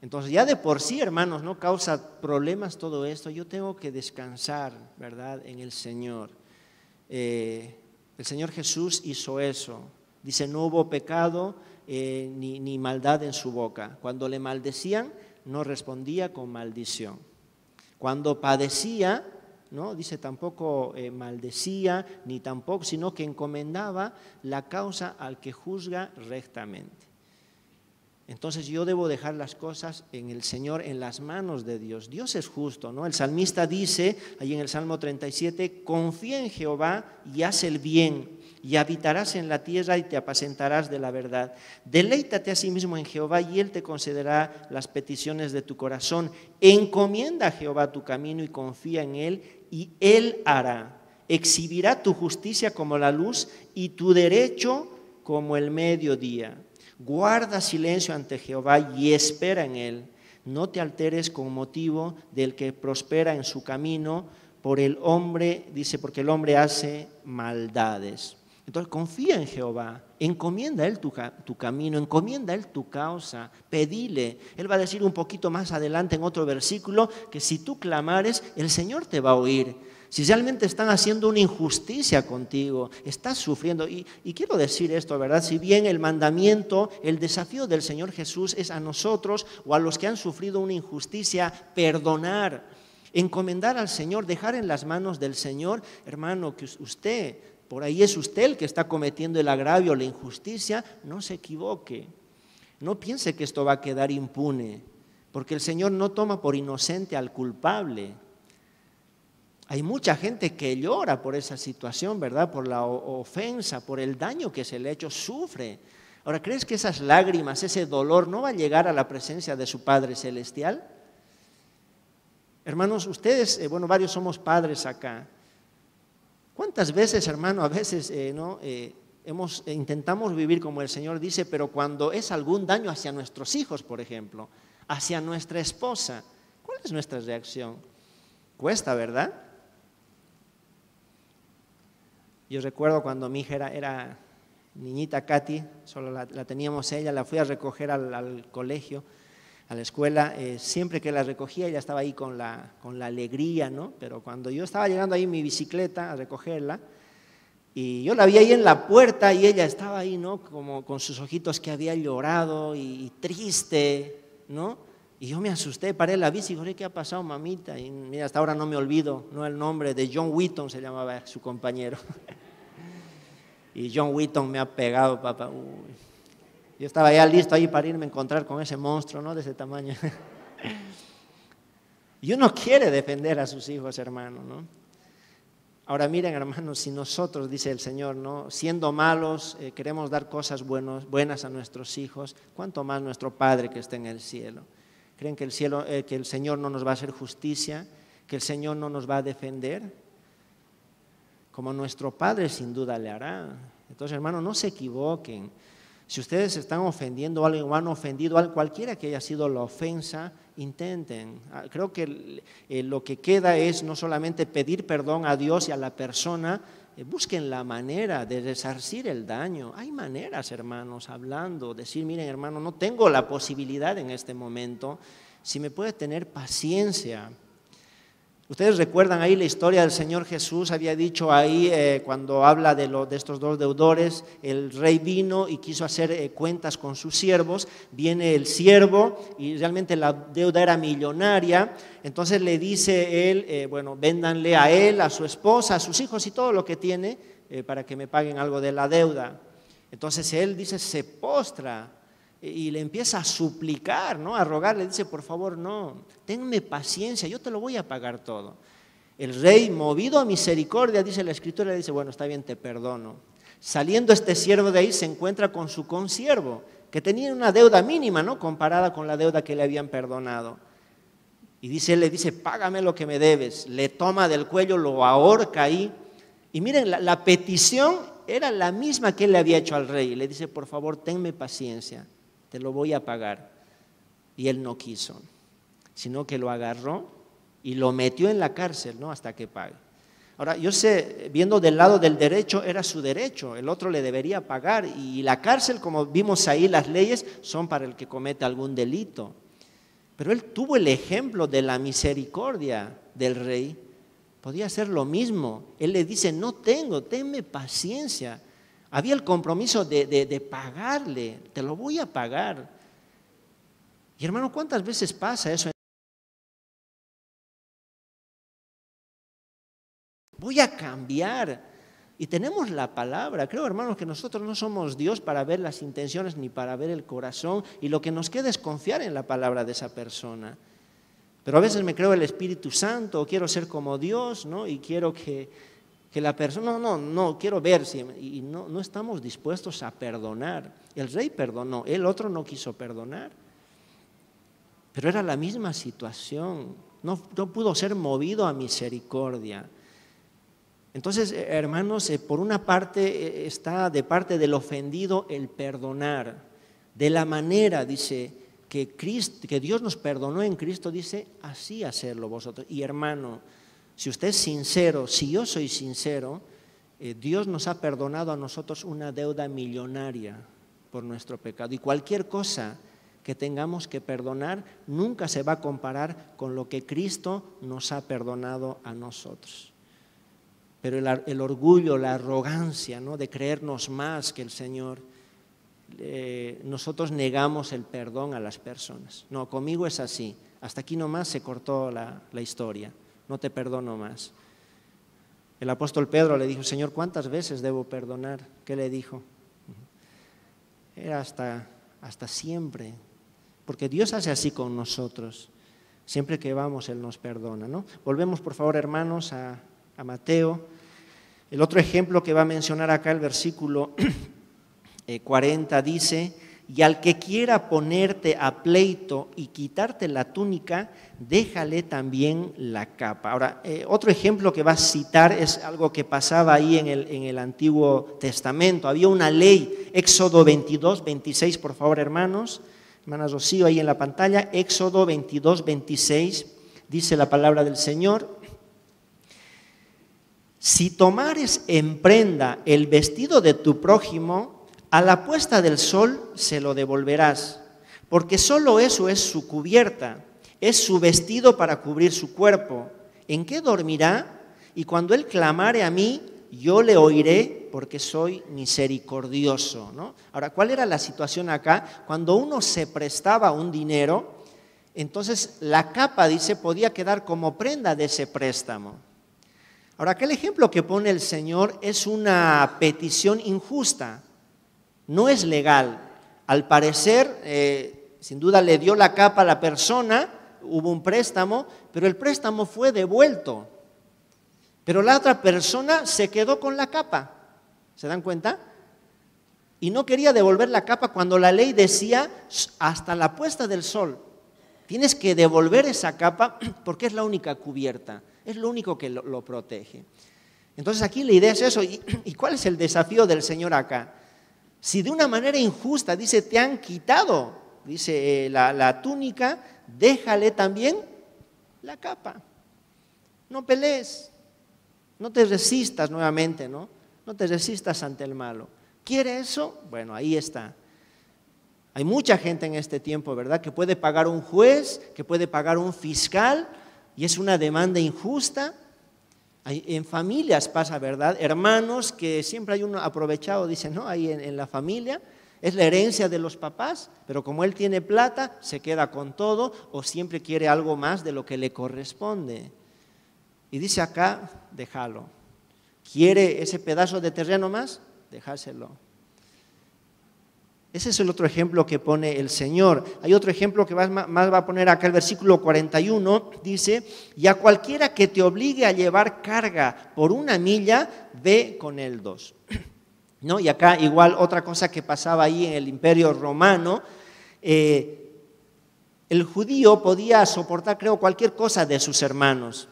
Entonces ya de por sí, hermanos, no causa problemas todo esto. Yo tengo que descansar, ¿verdad?, en el Señor. El Señor Jesús hizo eso. Dice, no hubo pecado ni maldad en su boca. Cuando le maldecían, no respondía con maldición. Cuando padecía, ¿no? Dice, tampoco maldecía, ni tampoco, sino que encomendaba la causa al que juzga rectamente. Entonces yo debo dejar las cosas en el Señor, en las manos de Dios. Dios es justo, ¿no? El salmista dice, ahí en el Salmo 37, confía en Jehová y haz el bien, y habitarás en la tierra y te apacentarás de la verdad. Deleítate a sí mismo en Jehová y Él te concederá las peticiones de tu corazón. Encomienda a Jehová tu camino y confía en Él, y Él hará. Exhibirá tu justicia como la luz y tu derecho como el mediodía. Guarda silencio ante Jehová y espera en Él. No te alteres con motivo del que prospera en su camino, por el hombre, dice, porque el hombre hace maldades. Entonces confía en Jehová, encomienda a Él tu camino, encomienda a Él tu causa, pedile. Él va a decir un poquito más adelante en otro versículo que si tú clamares, el Señor te va a oír. Si realmente están haciendo una injusticia contigo, estás sufriendo. Y quiero decir esto, ¿verdad? Si bien el mandamiento, el desafío del Señor Jesús es a nosotros o a los que han sufrido una injusticia, perdonar, encomendar al Señor, dejar en las manos del Señor, hermano, que usted, por ahí es usted el que está cometiendo el agravio, la injusticia, no se equivoque. No piense que esto va a quedar impune, porque el Señor no toma por inocente al culpable. Hay mucha gente que llora por esa situación, ¿verdad? Por la ofensa, por el daño que se le ha hecho, sufre. Ahora, ¿crees que esas lágrimas, ese dolor no va a llegar a la presencia de su Padre Celestial? Hermanos, ustedes, varios somos padres acá. ¿Cuántas veces, hermano, a veces intentamos vivir como el Señor dice, pero cuando es algún daño hacia nuestros hijos, por ejemplo, hacia nuestra esposa, ¿cuál es nuestra reacción? Cuesta, ¿verdad? Yo recuerdo cuando mi hija era niñita, Katy, solo la teníamos ella, la fui a recoger al colegio, a la escuela. Siempre que la recogía ella estaba ahí con la alegría, ¿no? Pero cuando yo estaba llegando ahí en mi bicicleta a recogerla, y yo la vi ahí en la puerta y ella estaba ahí, ¿no? Como con sus ojitos que había llorado y triste, ¿no? Y yo me asusté, paré la bici y dije, ¿qué ha pasado, mamita? Y mira, hasta ahora no me olvido, ¿no? El nombre de John Wheaton se llamaba su compañero. Y John Wheaton me ha pegado, papá. Uy. Yo estaba ya listo ahí para irme a encontrar con ese monstruo, ¿no? De ese tamaño. Y uno quiere defender a sus hijos, hermano, ¿no? Ahora miren, hermanos, si nosotros, dice el Señor, ¿no? Siendo malos, queremos dar cosas buenas a nuestros hijos, ¿cuánto más nuestro Padre que está en el cielo? ¿Creen que el Señor no nos va a hacer justicia? ¿Que el Señor no nos va a defender? Como nuestro Padre sin duda le hará. Entonces, hermanos, no se equivoquen. Si ustedes están ofendiendo a alguien o han ofendido a cualquiera que haya sido la ofensa, intenten. Creo que lo que queda es no solamente pedir perdón a Dios y a la persona, busquen la manera de resarcir el daño. Hay maneras, hermanos, hablando, decir, miren, hermano, no tengo la posibilidad en este momento, si me puede tener paciencia. Ustedes recuerdan ahí la historia del Señor Jesús, había dicho ahí cuando habla de estos dos deudores, el rey vino y quiso hacer cuentas con sus siervos, viene el siervo y realmente la deuda era millonaria, entonces le dice él, véndanle a él, a su esposa, a sus hijos y todo lo que tiene para que me paguen algo de la deuda. Entonces él dice, se postra y le empieza a suplicar, ¿no? A rogar, le dice, por favor, no, tenme paciencia, yo te lo voy a pagar todo. El rey, movido a misericordia, dice la Escritura, le dice, bueno, está bien, te perdono. Saliendo este siervo de ahí, se encuentra con su consiervo, que tenía una deuda mínima, ¿no? Comparada con la deuda que le habían perdonado. Y él le dice, págame lo que me debes. Le toma del cuello, lo ahorca ahí. Y miren, la petición era la misma que él le había hecho al rey. Le dice, por favor, tenme paciencia, te lo voy a pagar. Y él no quiso, sino que lo agarró y lo metió en la cárcel, ¿no? Hasta que pague. Ahora, yo sé, viendo del lado del derecho, era su derecho, el otro le debería pagar. Y la cárcel, como vimos ahí, las leyes son para el que comete algún delito. Pero él tuvo el ejemplo de la misericordia del rey. Podía hacer lo mismo. Él le dice, no tengo, tenme paciencia. Había el compromiso de pagarle, te lo voy a pagar. Y hermano, ¿cuántas veces pasa eso? Voy a cambiar. Y tenemos la palabra. Creo, hermanos, que nosotros no somos Dios para ver las intenciones ni para ver el corazón. Y lo que nos queda es confiar en la palabra de esa persona. Pero a veces me creo el Espíritu Santo, o quiero ser como Dios, ¿no? Y quiero que la persona, no, quiero ver si, y no estamos dispuestos a perdonar. El rey perdonó, el otro no quiso perdonar. Pero era la misma situación, no pudo ser movido a misericordia. Entonces, hermanos, por una parte está de parte del ofendido el perdonar. De la manera, dice, que Dios nos perdonó en Cristo, dice, así hacerlo vosotros. Y hermano, si usted es sincero, si yo soy sincero, Dios nos ha perdonado a nosotros una deuda millonaria por nuestro pecado. Y cualquier cosa que tengamos que perdonar nunca se va a comparar con lo que Cristo nos ha perdonado a nosotros. Pero el orgullo, la arrogancia, ¿no?, de creernos más que el Señor, nosotros negamos el perdón a las personas. No, conmigo es así, hasta aquí nomás se cortó la historia, no te perdono más. El apóstol Pedro le dijo, Señor, ¿cuántas veces debo perdonar? ¿Qué le dijo? Era hasta siempre, porque Dios hace así con nosotros. Siempre que vamos, Él nos perdona, ¿no? Volvemos, por favor, hermanos, a Mateo. El otro ejemplo que va a mencionar acá el versículo 40 dice, y al que quiera ponerte a pleito y quitarte la túnica, déjale también la capa. Ahora, otro ejemplo que va a citar es algo que pasaba ahí en el Antiguo Testamento. Había una ley, Éxodo 22, 26, por favor, hermanos. Hermana Rocío, ahí en la pantalla, Éxodo 22, 26, dice la palabra del Señor. Si tomares en prenda el vestido de tu prójimo, a la puesta del sol se lo devolverás, porque solo eso es su cubierta, es su vestido para cubrir su cuerpo. ¿En qué dormirá? Y cuando él clamare a mí, yo le oiré, porque soy misericordioso, ¿no? Ahora, ¿cuál era la situación acá? Cuando uno se prestaba un dinero, entonces la capa, dice, podía quedar como prenda de ese préstamo. Ahora, aquel ejemplo que pone el Señor es una petición injusta, no es legal. Al parecer, sin duda le dio la capa a la persona, hubo un préstamo, pero el préstamo fue devuelto. Pero la otra persona se quedó con la capa, ¿se dan cuenta? Y no quería devolver la capa cuando la ley decía hasta la puesta del sol. Tienes que devolver esa capa porque es la única cubierta, es lo único que lo protege. Entonces aquí la idea es eso. ¿Y cuál es el desafío del Señor acá? Si de una manera injusta, dice, te han quitado, dice, la túnica, déjale también la capa. No pelees, no te resistas nuevamente, ¿no? No te resistas ante el malo. ¿Quiere eso? Bueno, ahí está. Hay mucha gente en este tiempo, ¿verdad?, que puede pagar un juez, que puede pagar un fiscal, y es una demanda injusta. En familias pasa, ¿verdad? Hermanos que siempre hay uno aprovechado, dicen, no, ahí en la familia es la herencia de los papás, pero como él tiene plata, se queda con todo o siempre quiere algo más de lo que le corresponde. Y dice acá, déjalo. ¿Quiere ese pedazo de terreno más? Déjáselo. Ese es el otro ejemplo que pone el Señor. Hay otro ejemplo que más va a poner acá el versículo 41, dice, y a cualquiera que te obligue a llevar carga por 1 milla, ve con él 2. ¿No? Y acá igual otra cosa que pasaba ahí en el Imperio Romano, el judío podía soportar, creo, cualquier cosa de sus hermanos,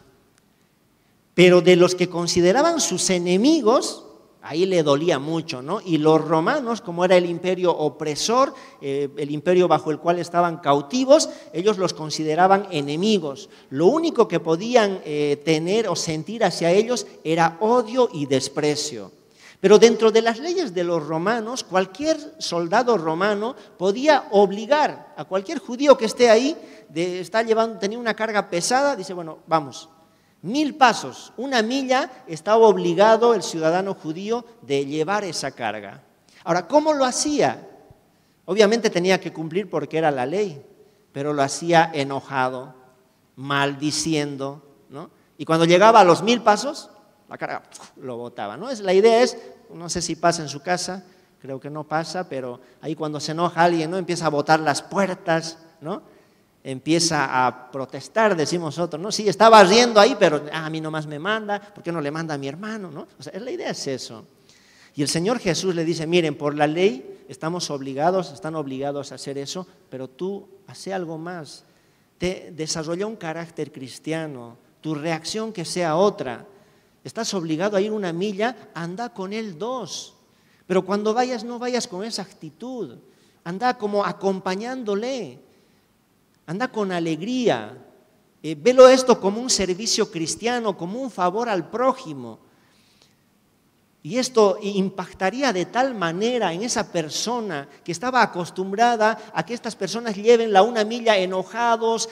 pero de los que consideraban sus enemigos, ahí le dolía mucho, ¿no? Y los romanos, como era el imperio opresor, el imperio bajo el cual estaban cautivos, ellos los consideraban enemigos. Lo único que podían tener o sentir hacia ellos era odio y desprecio. Pero dentro de las leyes de los romanos, cualquier soldado romano podía obligar a cualquier judío que esté ahí, tenía una carga pesada, dice, bueno, vamos, 1000 pasos, 1 milla, estaba obligado el ciudadano judío de llevar esa carga. Ahora, ¿cómo lo hacía? Obviamente tenía que cumplir porque era la ley, pero lo hacía enojado, maldiciendo, ¿no? Y cuando llegaba a los 1000 pasos, la carga lo botaba, ¿no? La idea es, no sé si pasa en su casa, creo que no pasa, pero ahí cuando se enoja alguien, ¿no? Empieza a botar las puertas, ¿no? Empieza a protestar, decimos nosotros, ¿no? Sí, estaba riendo ahí, pero a mí nomás me manda, ¿por qué no le manda a mi hermano, ¿no? O sea, la idea es eso. Y el Señor Jesús le dice, miren, por la ley están obligados a hacer eso, pero tú hace algo más, desarrolla un carácter cristiano, tu reacción que sea otra. Estás obligado a ir 1 milla, anda con él 2. Pero cuando vayas, no vayas con esa actitud. Anda como acompañándole. Anda con alegría. Velo esto como un servicio cristiano, como un favor al prójimo. Y esto impactaría de tal manera en esa persona que estaba acostumbrada a que estas personas lleven la 1 milla enojados,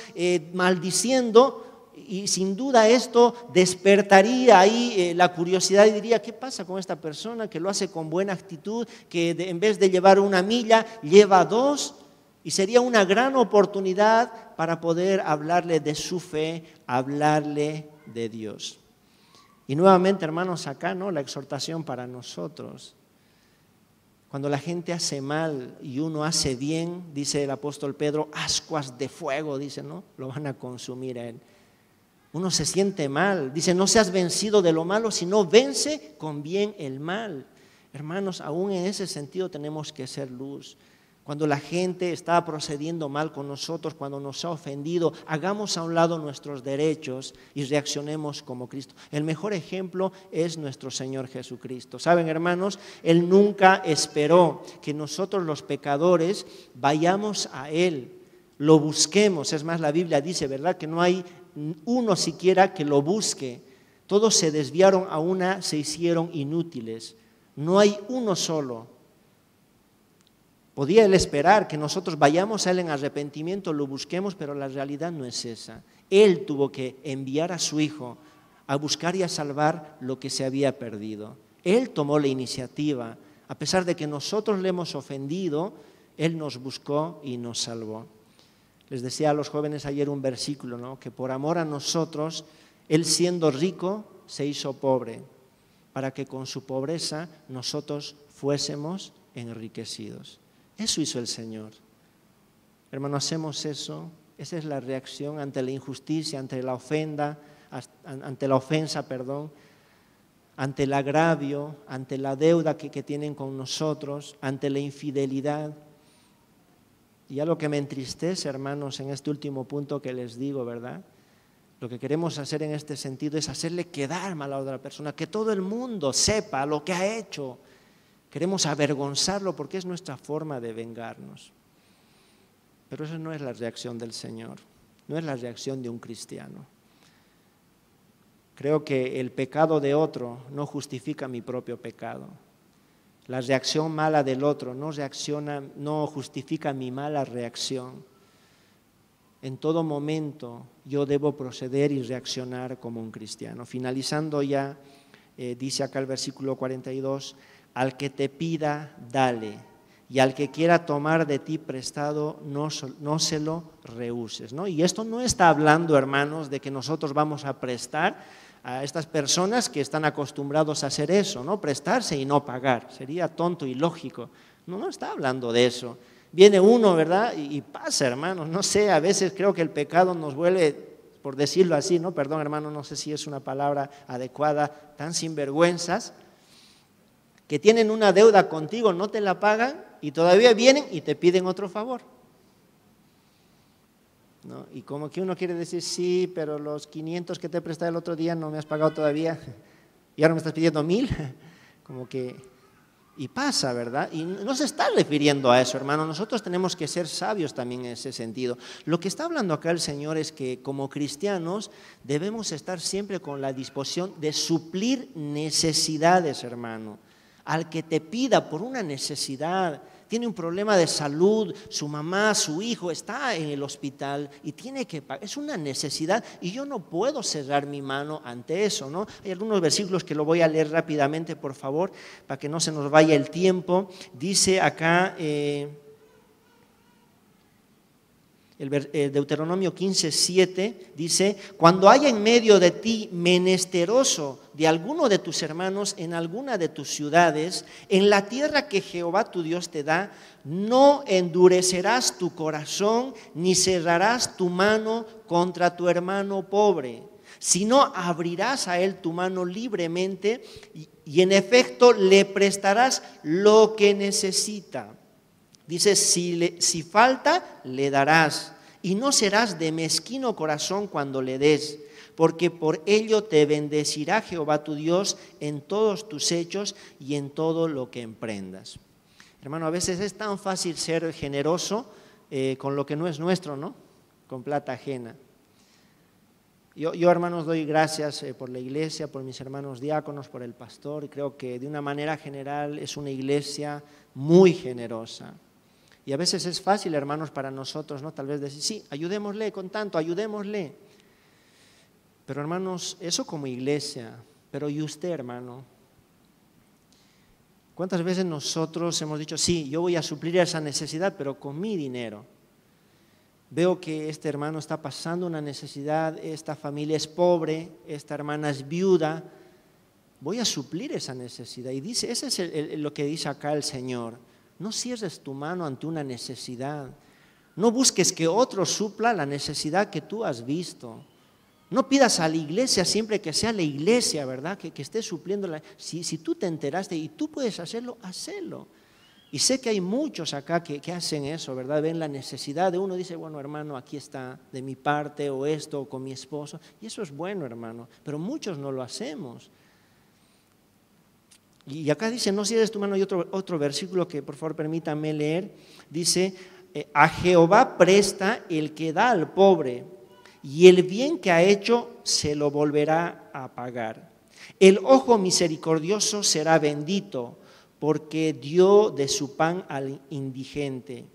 maldiciendo. Y sin duda esto despertaría ahí la curiosidad y diría, ¿qué pasa con esta persona que lo hace con buena actitud, que en vez de llevar 1 milla, lleva 2? Y sería una gran oportunidad para poder hablarle de su fe, hablarle de Dios. Y nuevamente, hermanos, acá, ¿no? La exhortación para nosotros. Cuando la gente hace mal y uno hace bien, dice el apóstol Pedro, ascuas de fuego, dice, ¿no? Lo van a consumir a él. Uno se siente mal, dice, no seas vencido de lo malo, sino vence con bien el mal. Hermanos, aún en ese sentido tenemos que ser luz. Cuando la gente está procediendo mal con nosotros, cuando nos ha ofendido, hagamos a un lado nuestros derechos y reaccionemos como Cristo. El mejor ejemplo es nuestro Señor Jesucristo. ¿Saben, hermanos? Él nunca esperó que nosotros los pecadores vayamos a Él, lo busquemos. Es más, la Biblia dice, ¿verdad?, que no hay uno siquiera que lo busque. Todos se desviaron a una, se hicieron inútiles. No hay uno solo. Podía Él esperar que nosotros vayamos a Él en arrepentimiento, lo busquemos, pero la realidad no es esa. Él tuvo que enviar a su Hijo a buscar y a salvar lo que se había perdido. Él tomó la iniciativa. A pesar de que nosotros le hemos ofendido, Él nos buscó y nos salvó. Les decía a los jóvenes ayer un versículo, ¿no? Que por amor a nosotros, Él siendo rico, se hizo pobre, para que con su pobreza nosotros fuésemos enriquecidos. Eso hizo el Señor. Hermano, hacemos eso. Esa es la reacción ante la injusticia, ante la ofensa, ante el agravio, ante la deuda que tienen con nosotros, ante la infidelidad. Y ya lo que me entristece, hermanos, en este último punto que les digo, ¿verdad? Lo que queremos hacer en este sentido es hacerle quedar mal a la otra persona, que todo el mundo sepa lo que ha hecho. Queremos avergonzarlo porque es nuestra forma de vengarnos. Pero eso no es la reacción del Señor, no es la reacción de un cristiano. Creo que el pecado de otro no justifica mi propio pecado. La reacción mala del otro no justifica mi mala reacción. En todo momento yo debo proceder y reaccionar como un cristiano. Finalizando ya, dice acá el versículo 42, al que te pida, dale, y al que quiera tomar de ti prestado, no se lo rehuses, ¿no? Y esto no está hablando, hermanos, de que nosotros vamos a prestar a estas personas que están acostumbrados a hacer eso, ¿no? Prestarse y no pagar. Sería tonto y lógico. No está hablando de eso. Viene uno, ¿verdad? Y pasa, hermanos. No sé, a veces creo que el pecado nos vuelve, por decirlo así, ¿no? Perdón, hermano, no sé si es una palabra adecuada, tan sinvergüenzas, que tienen una deuda contigo, no te la pagan y todavía vienen y te piden otro favor, ¿no? Y como que uno quiere decir, sí, pero los 500 que te presté el otro día no me has pagado todavía y ahora me estás pidiendo 1000. Como que, y pasa, ¿verdad? Y no se está refiriendo a eso, hermano. Nosotros tenemos que ser sabios también en ese sentido. Lo que está hablando acá el Señor es que como cristianos debemos estar siempre con la disposición de suplir necesidades, hermano. Al que te pida por una necesidad, tiene un problema de salud, su mamá, su hijo está en el hospital y tiene que pagar, es una necesidad y yo no puedo cerrar mi mano ante eso, ¿no? Hay algunos versículos que lo voy a leer rápidamente, por favor, para que no se nos vaya el tiempo. Dice acá el Deuteronomio 15:7 dice: cuando haya en medio de ti menesteroso de alguno de tus hermanos en alguna de tus ciudades, en la tierra que Jehová tu Dios te da, no endurecerás tu corazón ni cerrarás tu mano contra tu hermano pobre, sino abrirás a él tu mano libremente y en efecto le prestarás lo que necesita. Dice, si falta, le darás, y no serás de mezquino corazón cuando le des, porque por ello te bendecirá Jehová tu Dios en todos tus hechos y en todo lo que emprendas. Hermano, a veces es tan fácil ser generoso con lo que no es nuestro, ¿no? Con plata ajena. Yo, hermanos, doy gracias por la iglesia, por mis hermanos diáconos, por el pastor, y creo que de una manera general es una iglesia muy generosa. Y a veces es fácil, hermanos, para nosotros, ¿no? Tal vez decir, sí, ayudémosle con tanto, ayudémosle. Pero, hermanos, eso como iglesia, pero ¿y usted, hermano? ¿Cuántas veces nosotros hemos dicho, sí, yo voy a suplir esa necesidad, pero con mi dinero? Veo que este hermano está pasando una necesidad, esta familia es pobre, esta hermana es viuda, voy a suplir esa necesidad. Y dice, ese es lo que dice acá el Señor. No cierres tu mano ante una necesidad. No busques que otro supla la necesidad que tú has visto. No pidas a la iglesia siempre que sea la iglesia, ¿verdad? Que esté supliendo. Si tú te enteraste y tú puedes hacerlo, hacelo. Y sé que hay muchos acá que hacen eso, ¿verdad? Ven la necesidad de uno, dice, bueno, hermano, aquí está de mi parte, o esto, o con mi esposo. Y eso es bueno, hermano, pero muchos no lo hacemos. Y acá dice, no cierres tu mano. Y otro versículo que por favor permítanme leer, dice, a Jehová presta el que da al pobre, y el bien que ha hecho se lo volverá a pagar. El ojo misericordioso será bendito, porque dio de su pan al indigente,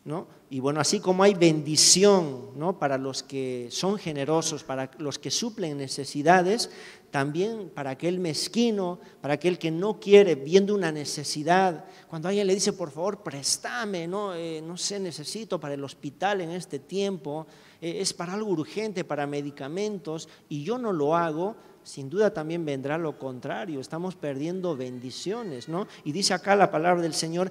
¿no? Y bueno, así como hay bendición, ¿no?, para los que son generosos, para los que suplen necesidades, también para aquel mezquino, para aquel que no quiere, viendo una necesidad, cuando alguien le dice, por favor, préstame, no sé, necesito para el hospital en este tiempo, es para algo urgente, para medicamentos, y yo no lo hago, sin duda también vendrá lo contrario, estamos perdiendo bendiciones, ¿no? Y dice acá la palabra del Señor,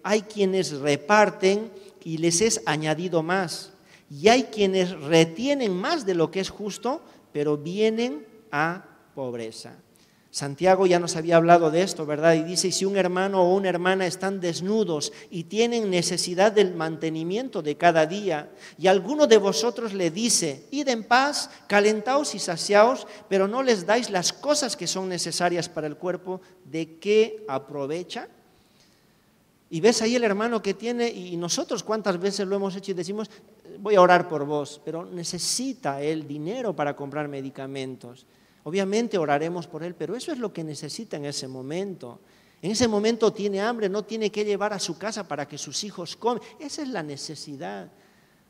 hay quienes reparten y les es añadido más, y hay quienes retienen más de lo que es justo, pero vienen a pobreza. Santiago ya nos había hablado de esto, ¿verdad? Y dice, si un hermano o una hermana están desnudos y tienen necesidad del mantenimiento de cada día, y alguno de vosotros le dice, id en paz, calentaos y saciaos, pero no les dais las cosas que son necesarias para el cuerpo, ¿de qué aprovecha? Y ves ahí el hermano que tiene, y nosotros cuántas veces lo hemos hecho y decimos, voy a orar por vos, pero necesita él dinero para comprar medicamentos. Obviamente oraremos por él, pero eso es lo que necesita en ese momento. En ese momento tiene hambre, no tiene que llevar a su casa para que sus hijos coman. Esa es la necesidad.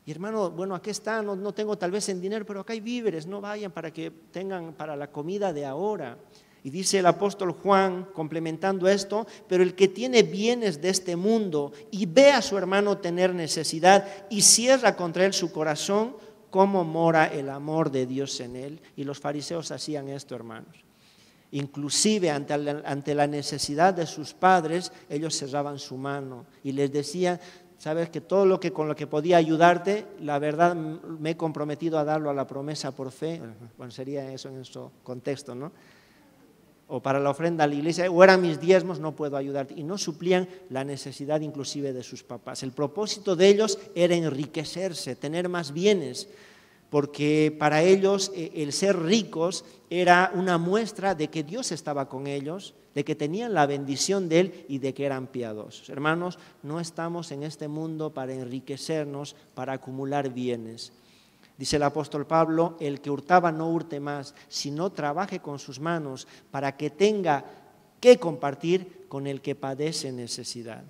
Y hermano, bueno, aquí está, no tengo tal vez en dinero, pero acá hay víveres, no vayan para que tengan para la comida de ahora. Y dice el apóstol Juan, complementando esto, pero el que tiene bienes de este mundo y ve a su hermano tener necesidad y cierra contra él su corazón, ¿cómo mora el amor de Dios en él? Y los fariseos hacían esto, hermanos. Inclusive ante la necesidad de sus padres, ellos cerraban su mano y les decían, sabes que todo con lo que podía ayudarte, la verdad me he comprometido a darlo a la promesa por fe. Bueno, sería eso en nuestro contexto, ¿no? O para la ofrenda a la iglesia, o eran mis diezmos, no puedo ayudarte. Y no suplían la necesidad inclusive de sus papás. El propósito de ellos era enriquecerse, tener más bienes. porque para ellos el ser ricos era una muestra de que Dios estaba con ellos, de que tenían la bendición de Él y de que eran piadosos. Hermanos, no estamos en este mundo para enriquecernos, para acumular bienes. Dice el apóstol Pablo, el que hurtaba no hurte más, sino trabaje con sus manos para que tenga que compartir con el que padece necesidad.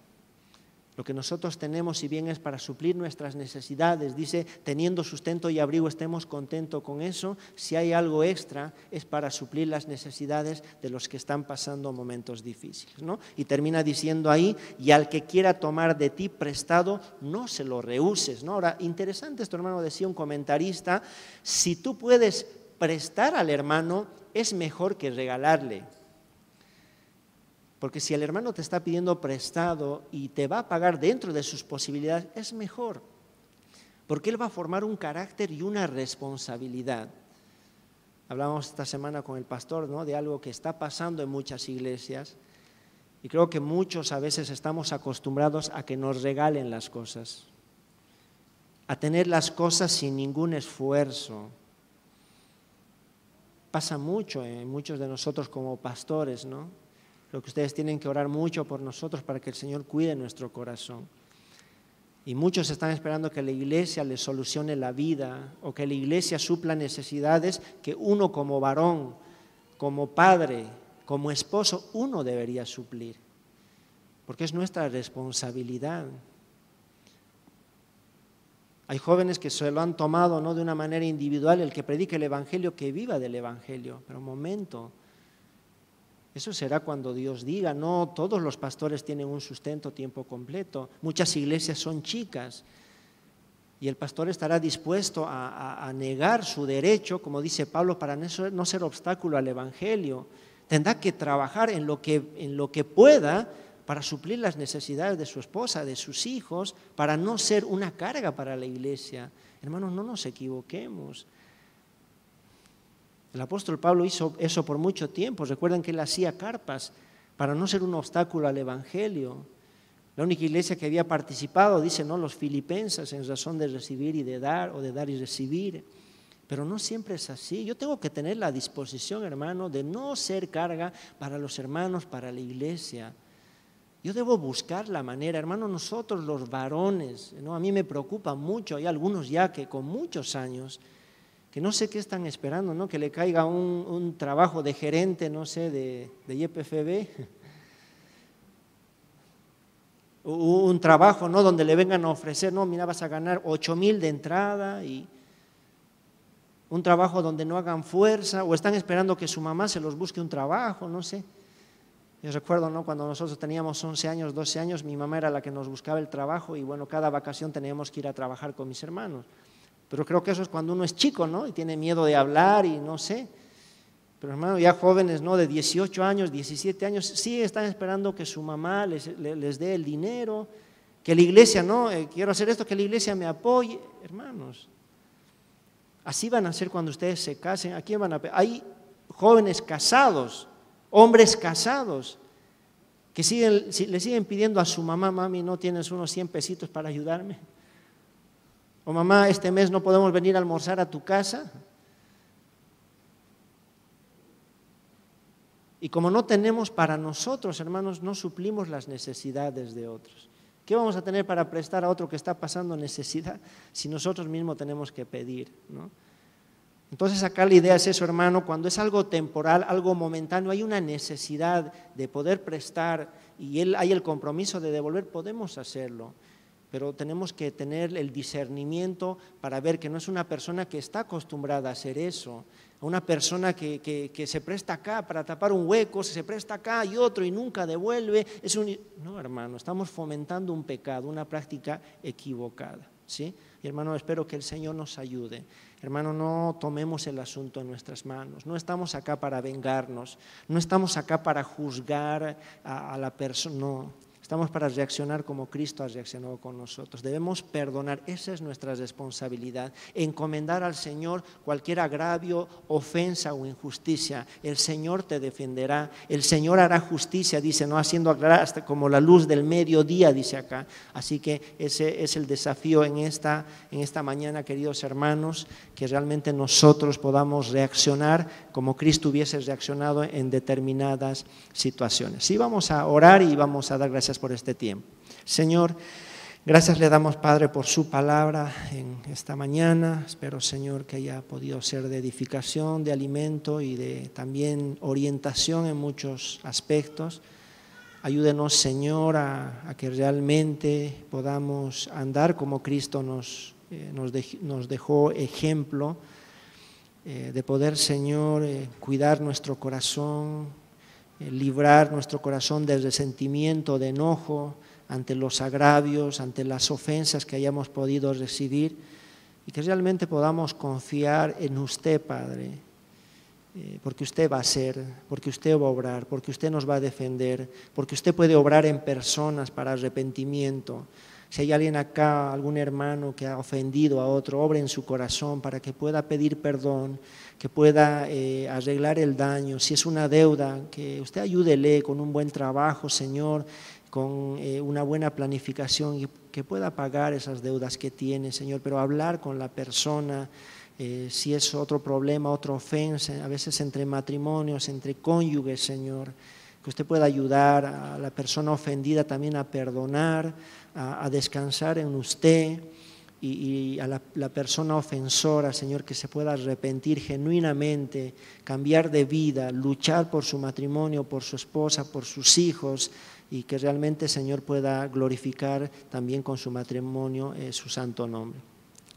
Lo que nosotros tenemos, si bien es para suplir nuestras necesidades, dice, teniendo sustento y abrigo, estemos contentos con eso. Si hay algo extra, es para suplir las necesidades de los que están pasando momentos difíciles, ¿no? Y termina diciendo ahí, y al que quiera tomar de ti prestado, no se lo rehuses, ¿no? Ahora, interesante esto, hermano, decía un comentarista, si tú puedes prestar al hermano, es mejor que regalarle. Porque si el hermano te está pidiendo prestado y te va a pagar dentro de sus posibilidades, es mejor. Porque él va a formar un carácter y una responsabilidad. Hablábamos esta semana con el pastor, ¿no?, de algo que está pasando en muchas iglesias. Y creo que muchos a veces estamos acostumbrados a que nos regalen las cosas. A tener las cosas sin ningún esfuerzo. Pasa mucho en muchos de nosotros como pastores, ¿no? Lo que ustedes tienen que orar mucho por nosotros para que el Señor cuide nuestro corazón. Y muchos están esperando que la iglesia les solucione la vida o que la iglesia supla necesidades que uno como varón, como padre, como esposo, uno debería suplir. Porque es nuestra responsabilidad. Hay jóvenes que se lo han tomado, ¿no?, de una manera individual, el que predique el evangelio, que viva del evangelio. Pero un momento. Eso será cuando Dios diga, no todos los pastores tienen un sustento tiempo completo, muchas iglesias son chicas y el pastor estará dispuesto a negar su derecho, como dice Pablo, para no ser obstáculo al evangelio. Tendrá que trabajar en lo que pueda para suplir las necesidades de su esposa, de sus hijos, para no ser una carga para la iglesia. Hermanos, no nos equivoquemos. El apóstol Pablo hizo eso por mucho tiempo. Recuerden que él hacía carpas para no ser un obstáculo al evangelio. La única iglesia que había participado, dice, ¿no?, los filipenses, en razón de recibir y de dar, o de dar y recibir. Pero no siempre es así. Yo tengo que tener la disposición, hermano, de no ser carga para los hermanos, para la iglesia. Yo debo buscar la manera, hermano, nosotros los varones, ¿no? A mí me preocupa mucho, hay algunos ya que con muchos años, que no sé qué están esperando, ¿no?, que le caiga un trabajo de gerente, no sé, de YPFB, un trabajo, ¿no?, donde le vengan a ofrecer, no, mira, vas a ganar 8,000 de entrada, y un trabajo donde no hagan fuerza, o están esperando que su mamá se los busque un trabajo, no sé. Yo recuerdo, ¿no?, cuando nosotros teníamos 11 años, 12 años, mi mamá era la que nos buscaba el trabajo y bueno, cada vacación teníamos que ir a trabajar con mis hermanos. Pero creo que eso es cuando uno es chico, ¿no?, y tiene miedo de hablar y no sé. Pero hermano, ya jóvenes, ¿no?, de 18 años, 17 años, sí están esperando que su mamá les dé el dinero, que la iglesia, ¿no?, quiero hacer esto, que la iglesia me apoye. Hermanos, así van a ser cuando ustedes se casen. ¿A quién van a apoyar? Hay jóvenes casados, hombres casados, que le siguen pidiendo a su mamá, mami, ¿no tienes unos 100 pesitos para ayudarme? O mamá, este mes no podemos venir a almorzar a tu casa. Y como no tenemos para nosotros, hermanos, no suplimos las necesidades de otros. ¿Qué vamos a tener para prestar a otro que está pasando necesidad si nosotros mismos tenemos que pedir, ¿no? Entonces acá la idea es eso, hermano, cuando es algo temporal, algo momentáneo, hay una necesidad de poder prestar y hay el compromiso de devolver, podemos hacerlo. Pero tenemos que tener el discernimiento para ver que no es una persona que está acostumbrada a hacer eso, una persona que se presta acá para tapar un hueco, se presta acá y otro y nunca devuelve. No, hermano, estamos fomentando un pecado, una práctica equivocada, ¿sí? Y hermano, espero que el Señor nos ayude. Hermano, no tomemos el asunto en nuestras manos, no estamos acá para vengarnos, no estamos acá para juzgar a la persona, no. Estamos para reaccionar como Cristo ha reaccionado con nosotros. Debemos perdonar, esa es nuestra responsabilidad. Encomendar al Señor cualquier agravio, ofensa o injusticia. El Señor te defenderá, el Señor hará justicia, dice, no haciendo aclarar hasta como la luz del mediodía, dice acá. Así que ese es el desafío en esta mañana, queridos hermanos, que realmente nosotros podamos reaccionar como Cristo hubiese reaccionado en determinadas situaciones. Sí, vamos a orar y vamos a dar gracias por este tiempo. Señor, gracias le damos, Padre, por su palabra en esta mañana. Espero, Señor, que haya podido ser de edificación, de alimento y de también orientación en muchos aspectos. Ayúdenos, Señor, a que realmente podamos andar como Cristo nos dejó ejemplo, de poder, Señor, cuidar nuestro corazón, librar nuestro corazón del resentimiento, de enojo, ante los agravios, ante las ofensas que hayamos podido recibir, y que realmente podamos confiar en usted, Padre, porque usted va a hacer, porque usted va a obrar, porque usted nos va a defender, porque usted puede obrar en personas para arrepentimiento. Si hay alguien acá, algún hermano que ha ofendido a otro, obre en su corazón para que pueda pedir perdón, que pueda arreglar el daño. Si es una deuda, que usted ayúdele con un buen trabajo, Señor, con una buena planificación y que pueda pagar esas deudas que tiene, Señor, pero hablar con la persona, si es otro problema, otra ofensa, a veces entre matrimonios, entre cónyuges, Señor, que usted pueda ayudar a la persona ofendida también a perdonar, a descansar en usted, y a la persona ofensora, Señor, que se pueda arrepentir genuinamente, cambiar de vida, luchar por su matrimonio, por su esposa, por sus hijos, y que realmente, Señor, pueda glorificar también con su matrimonio su santo nombre.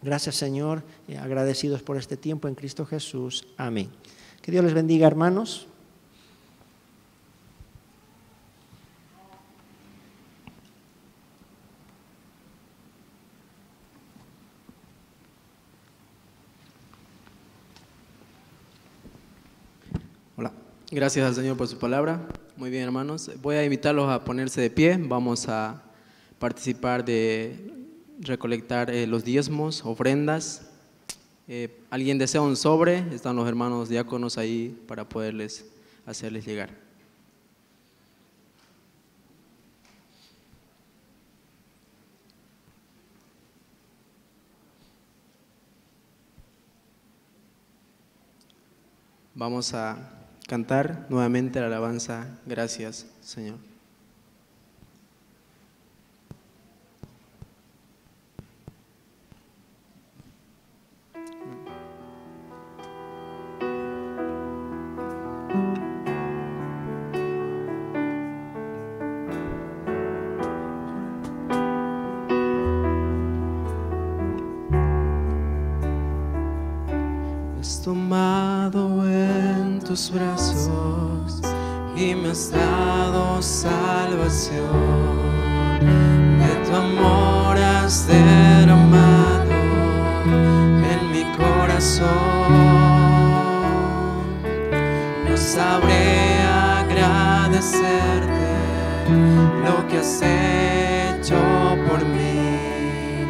Gracias, Señor, agradecidos por este tiempo en Cristo Jesús. Amén. Que Dios les bendiga, hermanos. Hola, gracias al Señor por su palabra. Muy bien, hermanos, voy a invitarlos a ponerse de pie. Vamos a participar de recolectar los diezmos, ofrendas. ¿Alguien desea un sobre? Están los hermanos diáconos ahí para poderles hacerles llegar. Vamos a cantar nuevamente la alabanza. Gracias, Señor. Tomado en tus brazos y me has dado salvación. De tu amor has derramado en mi corazón. No sabré agradecerte lo que has hecho por mí.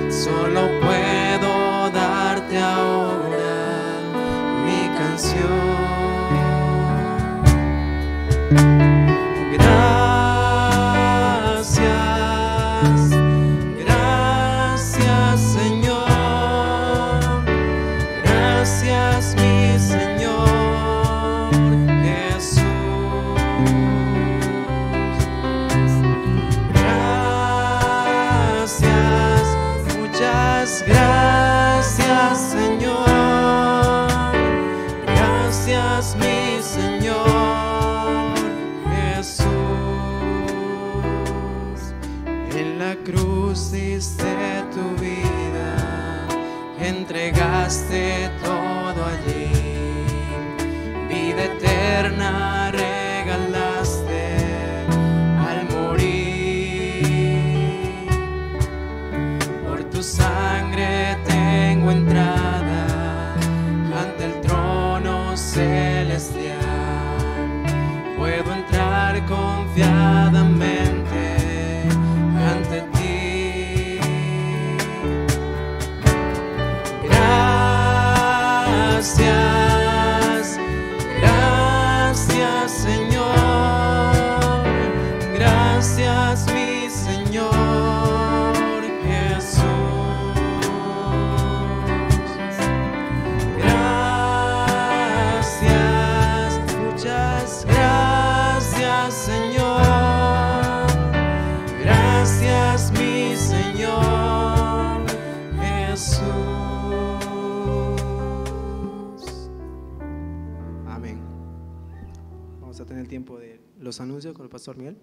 Solo puedo darte ahora gracias, gracias, Señor, gracias, mi Señor Jesús, gracias, muchas gracias, Señor. Gracias, mi Señor Jesús. En la cruz diste tu vida, entregaste todo allí. Vida eterna regalaste al morir. Por tu sangre tengo entrada ante el trono celestial, puedo entrar confiadamente ante ti. Gracias, gracias, Señor, gracias, mi Señor Jesús. tiempo de los anuncios con el pastor Miguel.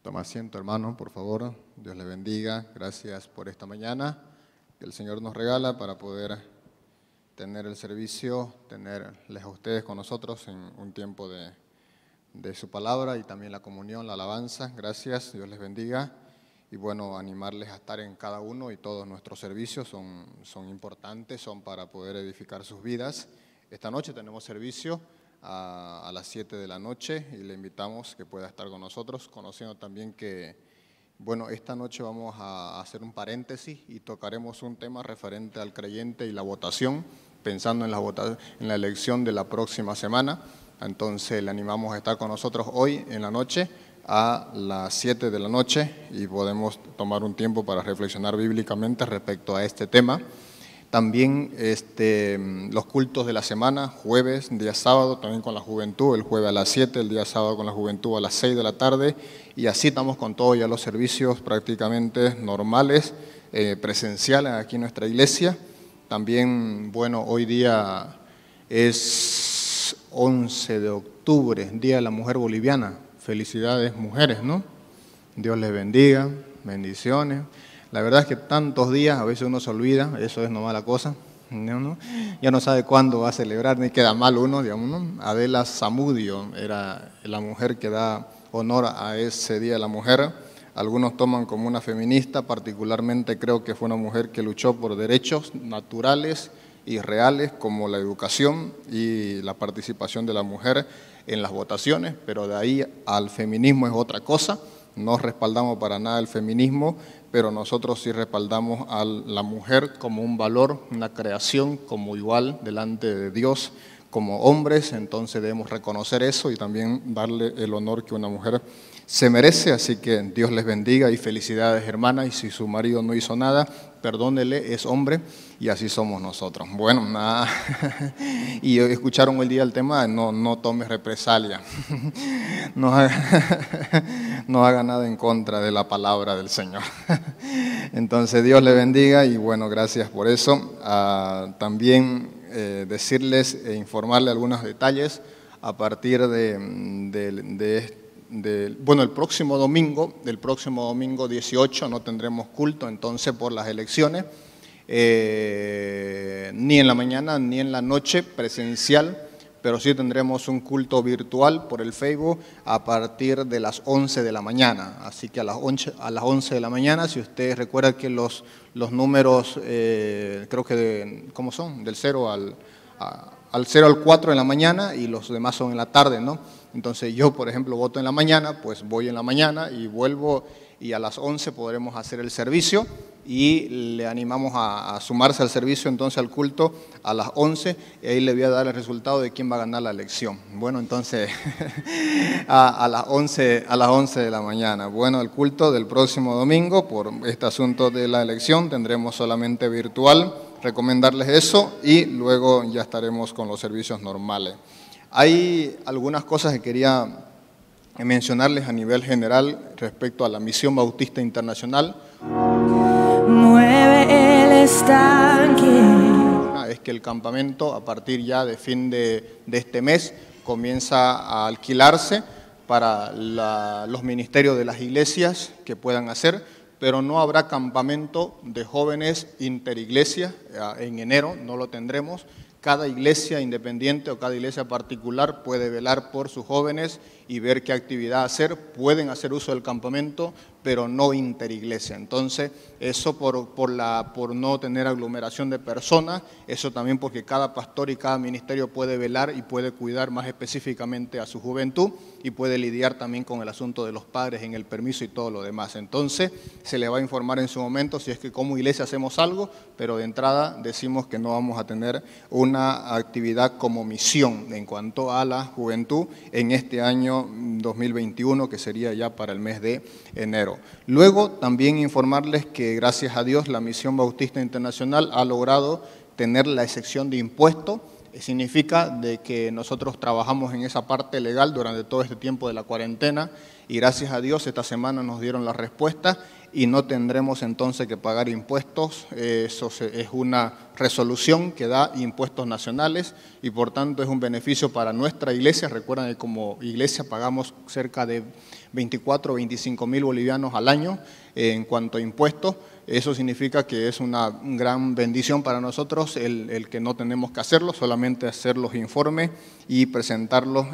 Toma asiento, hermano, por favor. Dios le bendiga. Gracias por esta mañana que el Señor nos regala para poder tener el servicio, tenerles a ustedes con nosotros en un tiempo de su palabra y también la comunión, la alabanza. Gracias, Dios les bendiga. Y bueno, animarles a estar en cada uno, y todos nuestros servicios son importantes, son para poder edificar sus vidas. Esta noche tenemos servicio a las 7 de la noche y le invitamos que pueda estar con nosotros, conociendo también que, bueno, esta noche vamos a hacer un paréntesis y tocaremos un tema referente al creyente y la votación, pensando en la elección de la próxima semana. Entonces le animamos a estar con nosotros hoy en la noche a las 7 de la noche y podemos tomar un tiempo para reflexionar bíblicamente respecto a este tema. También los cultos de la semana, jueves, día sábado, también con la juventud, el jueves a las 7, el día sábado con la juventud a las 6 de la tarde, y así estamos con todos ya los servicios prácticamente normales, presenciales aquí en nuestra iglesia. También, bueno, hoy día es 11 de octubre, Día de la Mujer Boliviana. Felicidades, mujeres, ¿no? Dios les bendiga, bendiciones. La verdad es que tantos días, a veces uno se olvida, eso es nomás la cosa, ¿no? Ya no sabe cuándo va a celebrar, ni queda mal uno, digamos, ¿no? Adela Zamudio era la mujer que da honor a ese Día de la Mujer. Algunos toman como una feminista, particularmente creo que fue una mujer que luchó por derechos naturales y reales como la educación y la participación de la mujer en las votaciones, pero de ahí al feminismo es otra cosa. No respaldamos para nada el feminismo, pero nosotros sí respaldamos a la mujer como un valor, una creación como igual delante de Dios, como hombres. Entonces debemos reconocer eso y también darle el honor que una mujer se merece. Así que Dios les bendiga y felicidades, hermanas. Y si su marido no hizo nada, perdónele, es hombre y así somos nosotros. Bueno, nada. Y escucharon el día el tema, no tomes represalia. No haga nada en contra de la palabra del Señor. Entonces Dios le bendiga y bueno, gracias por eso. También decirles e informarle algunos detalles a partir bueno, el próximo domingo 18 no tendremos culto, entonces por las elecciones, ni en la mañana ni en la noche presencial, pero sí tendremos un culto virtual por el Facebook a partir de las 11 de la mañana. Así que a las 11 de la mañana, si ustedes recuerdan que los números, creo que, ¿cómo son? Del 0 al 4 en la mañana y los demás son en la tarde, ¿no? Entonces yo, por ejemplo, voto en la mañana, pues voy en la mañana y vuelvo y a las 11 podremos hacer el servicio y le animamos a sumarse al servicio, entonces al culto a las 11 y ahí le voy a dar el resultado de quién va a ganar la elección. Bueno, entonces a las 11 de la mañana. Bueno, el culto del próximo domingo por este asunto de la elección tendremos solamente virtual, recomendarles eso y luego ya estaremos con los servicios normales. Hay algunas cosas que quería mencionarles a nivel general respecto a la Misión Bautista Internacional. Mueve el estanque. Es que el campamento a partir ya de fin de este mes comienza a alquilarse para los ministerios de las iglesias que puedan hacer, pero no habrá campamento de jóvenes interiglesia en enero, no lo tendremos. Cada iglesia independiente o cada iglesia particular puede velar por sus jóvenes y ver qué actividad hacer. Pueden hacer uso del campamento, pero no interiglesia. Entonces, eso por no tener aglomeración de personas, eso también porque cada pastor y cada ministerio puede velar y puede cuidar más específicamente a su juventud y puede lidiar también con el asunto de los padres en el permiso y todo lo demás. Entonces, se le va a informar en su momento si es que como iglesia hacemos algo, pero de entrada decimos que no vamos a tener una actividad como misión en cuanto a la juventud en este año 2021, que sería ya para el mes de enero. Luego, también informarles que gracias a Dios la Misión Bautista Internacional ha logrado tener la excepción de impuestos. Significa de que nosotros trabajamos en esa parte legal durante todo este tiempo de la cuarentena y gracias a Dios esta semana nos dieron la respuesta y no tendremos entonces que pagar impuestos. Eso es una resolución que da impuestos nacionales y por tanto es un beneficio para nuestra iglesia. Recuerden que como iglesia pagamos cerca de 24 o 25 mil bolivianos al año en cuanto a impuestos. Eso significa que es una gran bendición para nosotros el que no tenemos que hacerlo, solamente hacer los informes y presentarlos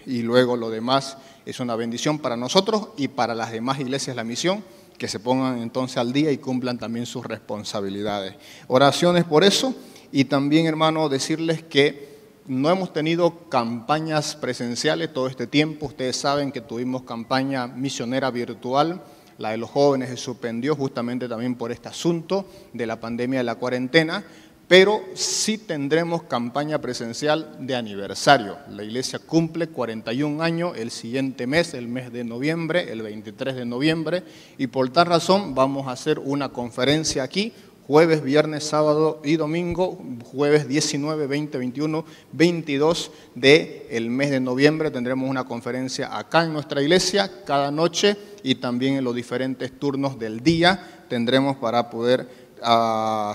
y luego lo demás es una bendición para nosotros y para las demás iglesias de la misión, que se pongan entonces al día y cumplan también sus responsabilidades. Oraciones por eso y también, hermano, decirles que no hemos tenido campañas presenciales todo este tiempo. Ustedes saben que tuvimos campaña misionera virtual. La de los jóvenes se suspendió justamente también por este asunto de la pandemia de la cuarentena, pero sí tendremos campaña presencial de aniversario. La iglesia cumple 41 años el siguiente mes, el mes de noviembre, el 23 de noviembre, y por tal razón vamos a hacer una conferencia aquí, jueves, viernes, sábado y domingo, jueves 19, 20, 21, 22 del mes de noviembre. Tendremos una conferencia acá en nuestra iglesia cada noche y también en los diferentes turnos del día tendremos para poder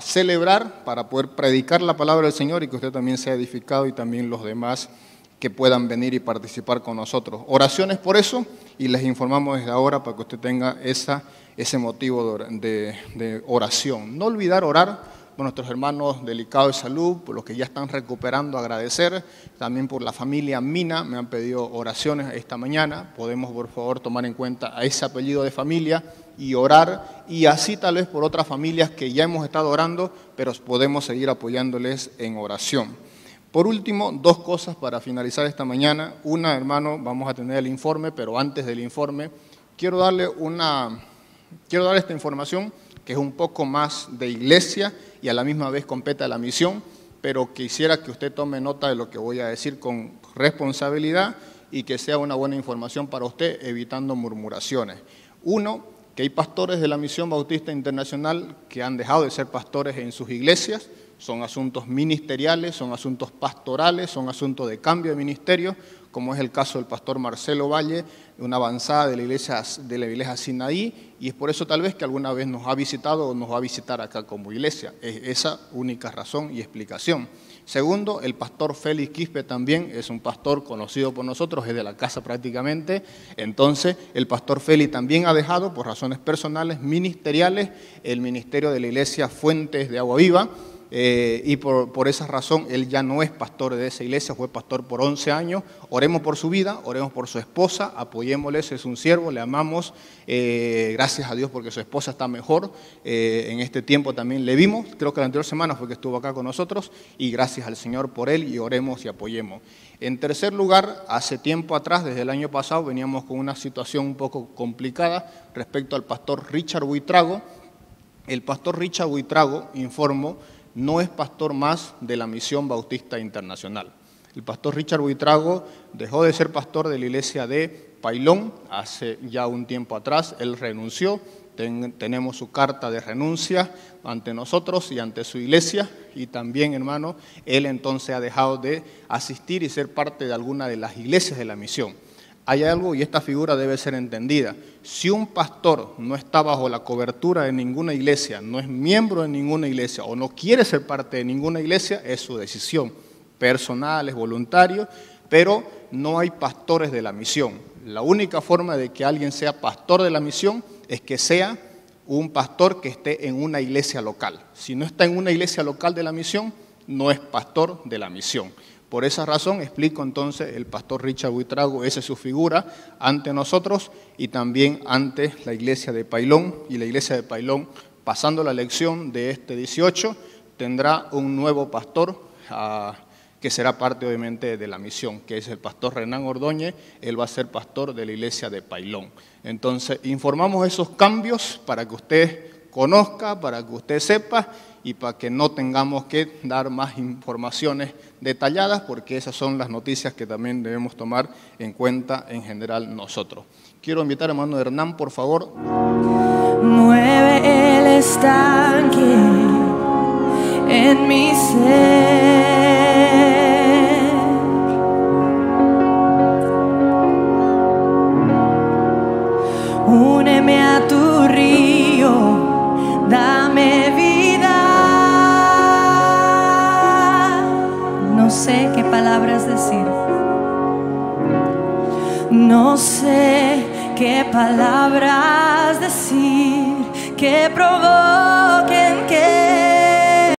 celebrar, para poder predicar la palabra del Señor y que usted también sea edificado y también los demás que puedan venir y participar con nosotros. Oraciones por eso y les informamos desde ahora para que usted tenga ese motivo de oración. No olvidar orar por nuestros hermanos delicados de salud, por los que ya están recuperando, agradecer. También por la familia Mina, me han pedido oraciones esta mañana. Podemos, por favor, tomar en cuenta a ese apellido de familia y orar. Y así tal vez por otras familias que ya hemos estado orando, pero podemos seguir apoyándoles en oración. Por último, dos cosas para finalizar esta mañana. Una, hermano, vamos a tener el informe, pero antes del informe, quiero dar esta información que es un poco más de iglesia y a la misma vez compete a la misión, pero quisiera que usted tome nota de lo que voy a decir con responsabilidad y que sea una buena información para usted, evitando murmuraciones. Uno, que hay pastores de la Misión Bautista Internacional que han dejado de ser pastores en sus iglesias. Son asuntos ministeriales, son asuntos pastorales, son asuntos de cambio de ministerio, como es el caso del pastor Marcelo Valle, una avanzada de la iglesia Sinaí, y es por eso tal vez que alguna vez nos ha visitado o nos va a visitar acá como iglesia. Es esa única razón y explicación. Segundo, el pastor Félix Quispe también es un pastor conocido por nosotros, es de la casa prácticamente. Entonces, el pastor Félix también ha dejado, por razones personales, ministeriales, el ministerio de la iglesia Fuentes de Agua Viva, y por esa razón él ya no es pastor de esa iglesia, fue pastor por 11 años. Oremos por su vida, oremos por su esposa, apoyémosle, es un siervo, le amamos, gracias a Dios porque su esposa está mejor. En este tiempo también le vimos, creo que la anterior semana fue que estuvo acá con nosotros, y gracias al Señor por él, y oremos y apoyemos. En tercer lugar, hace tiempo atrás, desde el año pasado, veníamos con una situación un poco complicada respecto al pastor Richard Buitrago. El pastor Richard Buitrago, informó, no es pastor más de la Misión Bautista Internacional. El pastor Richard Buitrago dejó de ser pastor de la iglesia de Pailón hace ya un tiempo atrás. Él renunció, tenemos su carta de renuncia ante nosotros y ante su iglesia, y también, hermano, él entonces ha dejado de asistir y ser parte de alguna de las iglesias de la misión. Hay algo, y esta figura debe ser entendida: si un pastor no está bajo la cobertura de ninguna iglesia, no es miembro de ninguna iglesia o no quiere ser parte de ninguna iglesia, es su decisión personal, es voluntario, pero no hay pastores de la misión. La única forma de que alguien sea pastor de la misión es que sea un pastor que esté en una iglesia local. Si no está en una iglesia local de la misión, no es pastor de la misión. Por esa razón, explico entonces, el pastor Richard Buitrago, esa es su figura ante nosotros y también ante la iglesia de Pailón. Y la iglesia de Pailón, pasando la elección de este 18, tendrá un nuevo pastor que será parte obviamente de la misión, que es el pastor Renán Ordóñez. Él va a ser pastor de la iglesia de Pailón. Entonces, informamos esos cambios para que usted conozca, para que usted sepa y para que no tengamos que dar más informaciones detalladas, porque esas son las noticias que también debemos tomar en cuenta en general nosotros. Quiero invitar a hermano Hernán, por favor. Mueve el estanque en mi ser, úneme a tu río dame vida. No sé qué palabras decir. No sé qué palabras decir que provoquen que